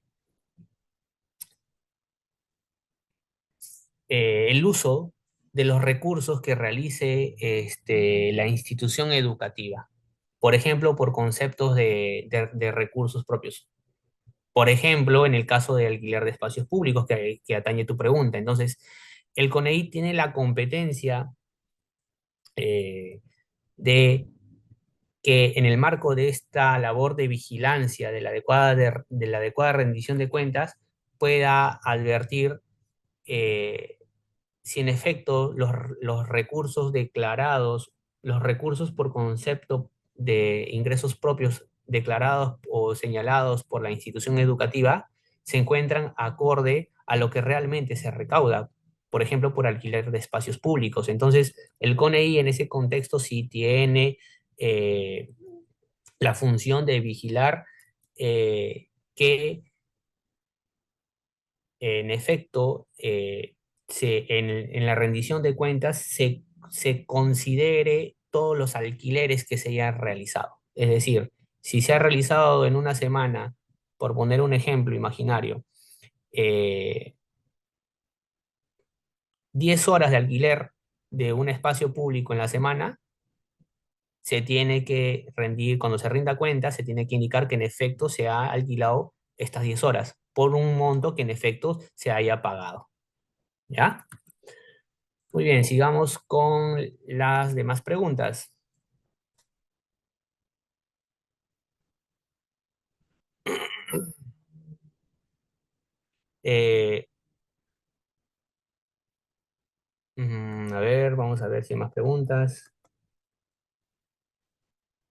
el uso de los recursos que realice la institución educativa. Por ejemplo, por conceptos de recursos propios. Por ejemplo, en el caso de alquiler de espacios públicos que atañe tu pregunta. Entonces, el CONEI tiene la competencia eh, de que en el marco de esta labor de vigilancia de la adecuada rendición de cuentas pueda advertir si en efecto los recursos declarados, los recursos por concepto de ingresos propios declarados o señalados por la institución educativa se encuentran acorde a lo que realmente se recauda, por ejemplo, por alquiler de espacios públicos. Entonces, el CONEI en ese contexto sí tiene eh, la función de vigilar que en efecto, en la rendición de cuentas se considere todos los alquileres que se hayan realizado. Es decir, si se ha realizado en una semana, por poner un ejemplo imaginario, eh, 10 horas de alquiler de un espacio público en la semana, se tiene que rendir, cuando se rinda cuenta, se tiene que indicar que en efecto se ha alquilado estas 10 horas por un monto que en efecto se haya pagado. ¿Ya? Muy bien, sigamos con las demás preguntas. Eh, a ver, vamos a ver si hay más preguntas.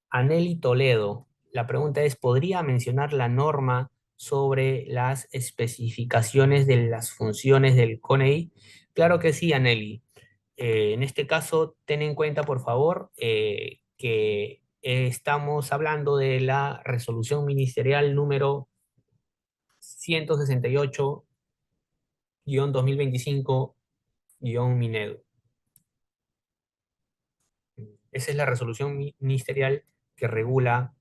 Aneli Toledo, la pregunta es: ¿podría mencionar la norma sobre las especificaciones de las funciones del CONEI? Claro que sí, Aneli. En este caso, ten en cuenta, por favor, que estamos hablando de la resolución ministerial número 168-2025-Minedu. Esa es la resolución ministerial que regula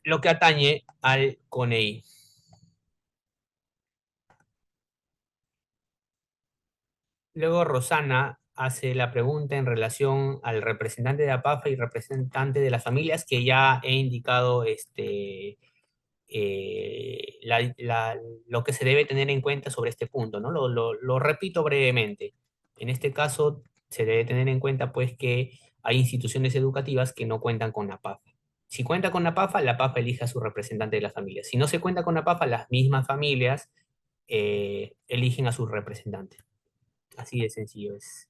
lo que atañe al CONEI. Luego Rosana hace la pregunta en relación al representante de APAFA y representante de las familias que ya he indicado lo que se debe tener en cuenta sobre este punto, ¿no? Lo repito brevemente. En este caso, se debe tener en cuenta, pues, que hay instituciones educativas que no cuentan con APAFA. Si cuenta con APAFA, la APAFA elige a su representante de la familia. Si no se cuenta con APAFA, las mismas familias eligen a sus representantes. Así de sencillo es.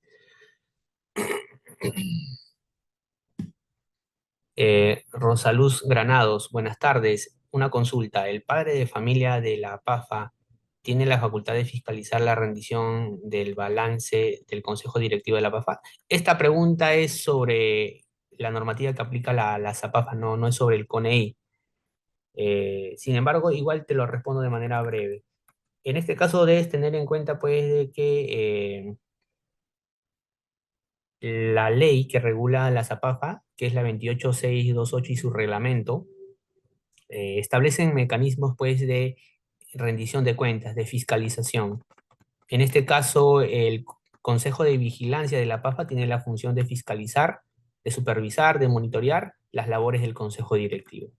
Rosaluz Granados, buenas tardes. Una consulta. ¿El padre de familia de la PAFA tiene la facultad de fiscalizar la rendición del balance del Consejo Directivo de la PAFA? Esta pregunta es sobre la normativa que aplica la SAPAFA, no es sobre el CONEI. Sin embargo, igual te lo respondo de manera breve. En este caso debes tener en cuenta, pues, de que la ley que regula la SAPAFA, que es la 28628 y su reglamento, establecen mecanismos pues de rendición de cuentas, de fiscalización. En este caso, el Consejo de Vigilancia de la PAFA tiene la función de fiscalizar, de supervisar, de monitorear las labores del Consejo Directivo.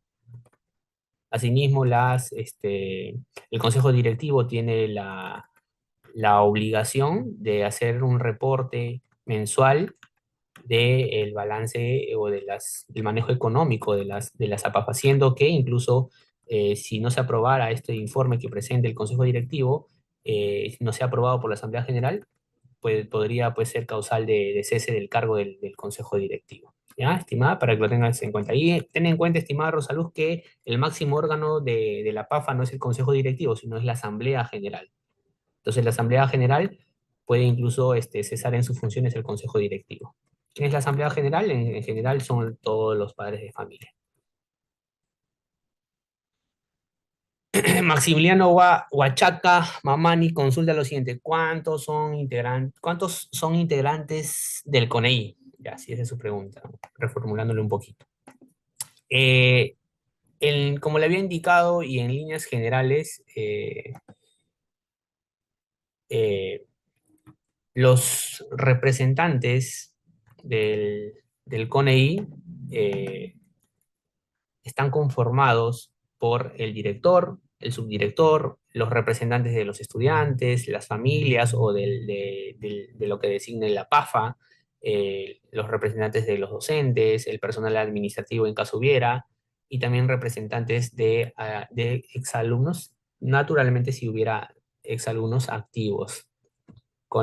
Asimismo, el Consejo Directivo tiene la obligación de hacer un reporte mensual del balance o del manejo económico de las APAF, haciendo que incluso si no se aprobara este informe que presente el Consejo Directivo, no sea aprobado por la Asamblea General, pues, podría pues, ser causal de cese del cargo del Consejo Directivo. ¿Ya, estimada? Para que lo tengas en cuenta. Y ten en cuenta, estimada Rosaluz, que el máximo órgano de la PAFA no es el Consejo Directivo, sino es la Asamblea General. Entonces, la Asamblea General puede incluso cesar en sus funciones el Consejo Directivo. ¿Quién es la Asamblea General? En general son todos los padres de familia. Maximiliano Huachaca Mamani consulta lo siguiente: ¿cuántos son integrantes del CONEI? Ya, sí, esa es su pregunta, ¿no? Reformulándolo un poquito. Eh, como le había indicado y en líneas generales, eh, los representantes del CONEI están conformados por el director, el subdirector, los representantes de los estudiantes, las familias o de lo que designe la PAFA, los representantes de los docentes, el personal administrativo en caso hubiera, y también representantes de exalumnos, naturalmente si hubiera exalumnos activos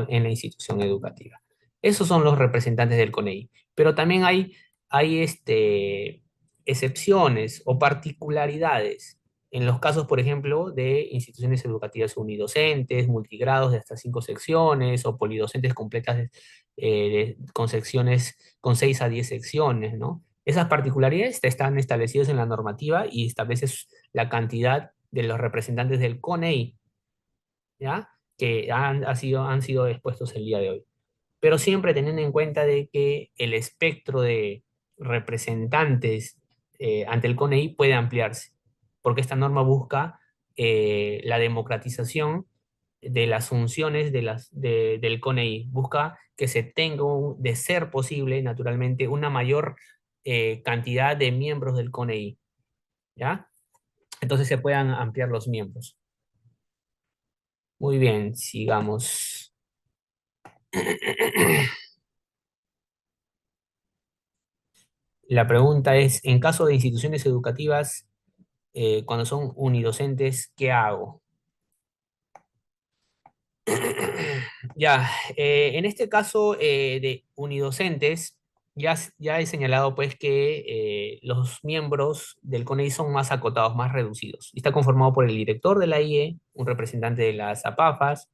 en la institución educativa. Esos son los representantes del CONEI. Pero también hay excepciones o particularidades en los casos, por ejemplo, de instituciones educativas unidocentes, multigrados de hasta 5 secciones o polidocentes completas con secciones con 6 a 10 secciones, ¿no? Esas particularidades están establecidas en la normativa y estableces la cantidad de los representantes del CONEI, ¿ya? Que han sido expuestos el día de hoy. Pero siempre teniendo en cuenta de que el espectro de representantes ante el CONEI puede ampliarse, porque esta norma busca la democratización de las funciones del CONEI, busca que se tenga, de ser posible, naturalmente, una mayor cantidad de miembros del CONEI, ¿ya? Entonces se puedan ampliar los miembros. Muy bien, sigamos. La pregunta es, en caso de instituciones educativas, cuando son unidocentes, ¿qué hago? Ya, en este caso de unidocentes, ya he señalado pues que los miembros del CONEI son más acotados, más reducidos. Está conformado por el director de la IE, un representante de las APAFAS,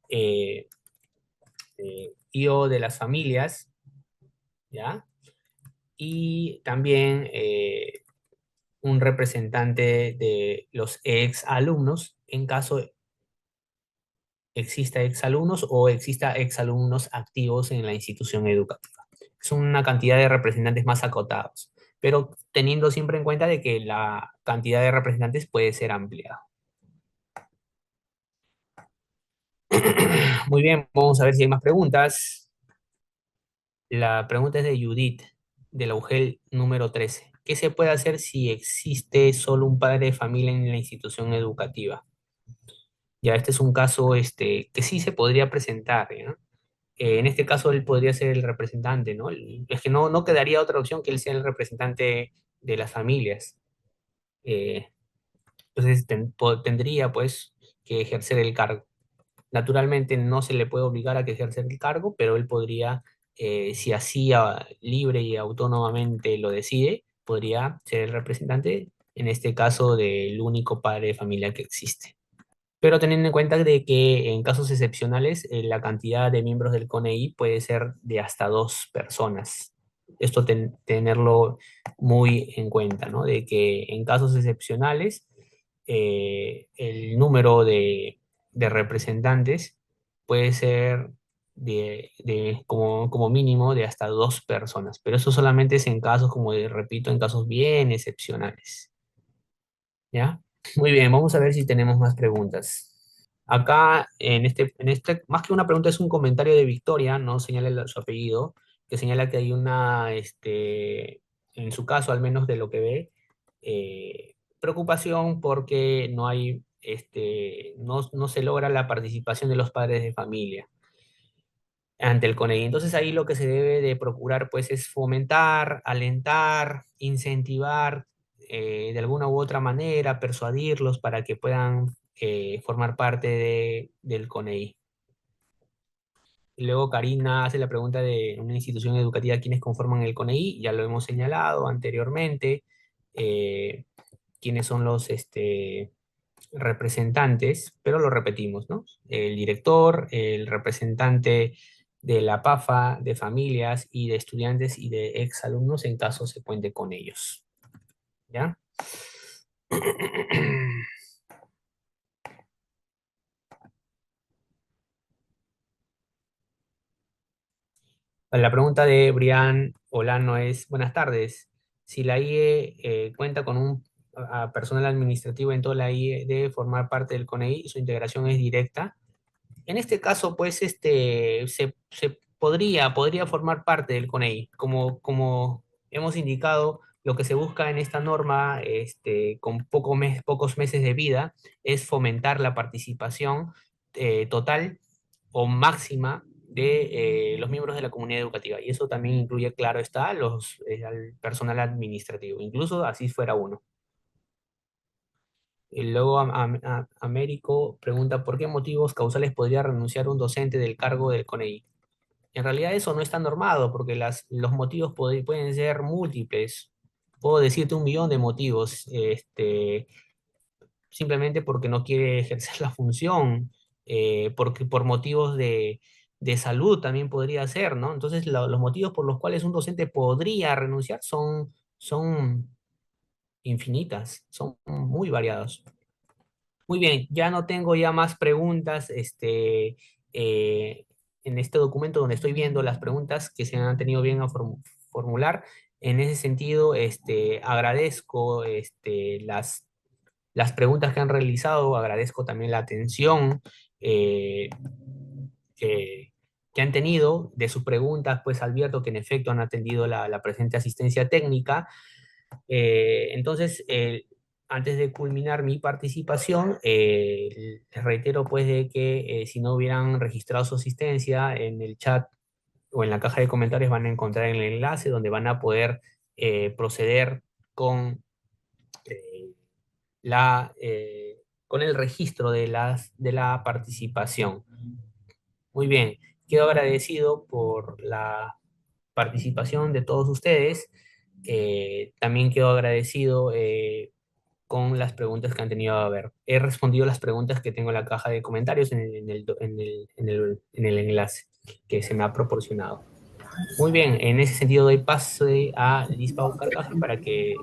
eh, IO de las familias, ¿ya? Y también un representante de los ex alumnos en caso exista exalumnos o exista exalumnos activos en la institución educativa. Son una cantidad de representantes más acotados, pero teniendo siempre en cuenta de que la cantidad de representantes puede ser ampliada. Muy bien, vamos a ver si hay más preguntas. La pregunta es de Judith, de la UGEL número 13. ¿Qué se puede hacer si existe solo un padre de familia en la institución educativa? Ya, este es un caso que sí se podría presentar, ¿ya? En este caso, él podría ser el representante, ¿no? Es que no quedaría otra opción que él sea el representante de las familias. Eh, entonces, tendría, pues, que ejercer el cargo. Naturalmente, no se le puede obligar a que ejerza el cargo, pero él podría, si así libre y autónomamente lo decide, podría ser el representante, en este caso, del único padre de familia que existe. Pero teniendo en cuenta de que en casos excepcionales la cantidad de miembros del CONEI puede ser de hasta 2 personas. Esto tenerlo muy en cuenta, ¿no? De que en casos excepcionales el número de representantes puede ser como mínimo de hasta 2 personas, pero eso solamente es en casos, como repito, en casos bien excepcionales. ¿Ya? Muy bien, vamos a ver si tenemos más preguntas. Acá, más que una pregunta, es un comentario de Victoria, no señala su apellido, que señala que hay en su caso, al menos de lo que ve, preocupación porque no se logra la participación de los padres de familia ante el CONEI. Entonces ahí lo que se debe de procurar pues es fomentar, alentar, incentivar de alguna u otra manera, persuadirlos para que puedan formar parte del CONEI. Y luego Karina hace la pregunta de una institución educativa, ¿quiénes conforman el CONEI? Ya lo hemos señalado anteriormente, quiénes son los representantes, pero lo repetimos, ¿no? El director, el representante de la PAFA, de familias y de estudiantes y de exalumnos en caso se cuente con ellos. ¿Ya? La pregunta de Brian Olano es, buenas tardes, si la IE cuenta con un personal administrativo en toda la IE debe formar parte del CONEI y su integración es directa. En este caso, pues, se podría formar parte del CONEI. Como hemos indicado, lo que se busca en esta norma, con pocos meses de vida, es fomentar la participación total o máxima de los miembros de la comunidad educativa. Y eso también incluye, claro está, al personal administrativo, incluso así fuera uno. Y luego Américo pregunta, ¿por qué motivos causales podría renunciar un docente del cargo del CONEI? En realidad eso no está normado, porque los motivos pueden ser múltiples. Puedo decirte 1 millón de motivos, simplemente porque no quiere ejercer la función, porque por motivos de salud también podría ser, ¿no? Entonces los motivos por los cuales un docente podría renunciar son infinitas, son muy variados. Muy bien, ya no tengo ya más preguntas en este documento donde estoy viendo las preguntas que se han tenido bien a formular. En ese sentido, agradezco las preguntas que han realizado, agradezco también la atención eh, que, que han tenido de sus preguntas, pues advierto que en efecto han atendido la presente asistencia técnica. Entonces, antes de culminar mi participación, les reitero pues de que si no hubieran registrado su asistencia en el chat o en la caja de comentarios van a encontrar el enlace donde van a poder proceder con, eh, la, eh, con el registro de la participación. Muy bien, quedo agradecido por la participación de todos ustedes. También quedo agradecido con las preguntas que han tenido a ver. He respondido las preguntas que tengo en la caja de comentarios en el enlace que se me ha proporcionado. Muy bien, en ese sentido doy paso a Liz Pau Carcaje para que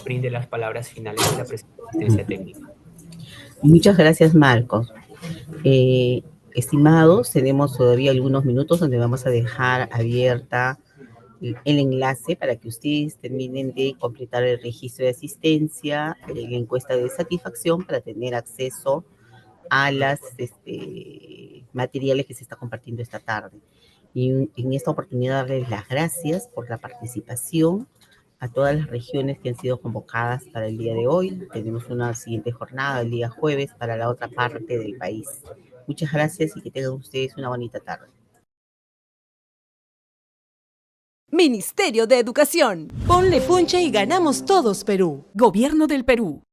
brinde las palabras finales de la presente asistencia técnica. Muchas gracias, Marcos. Eh, Estimados, tenemos todavía algunos minutos donde vamos a dejar abierta el enlace para que ustedes terminen de completar el registro de asistencia, la encuesta de satisfacción para tener acceso a las materiales que se está compartiendo esta tarde. Y en esta oportunidad darles las gracias por la participación a todas las regiones que han sido convocadas para el día de hoy. Tenemos una siguiente jornada el día jueves para la otra parte del país. Muchas gracias y que tengan ustedes una bonita tarde. Ministerio de Educación. Ponle punche y ganamos todos, Perú. Gobierno del Perú.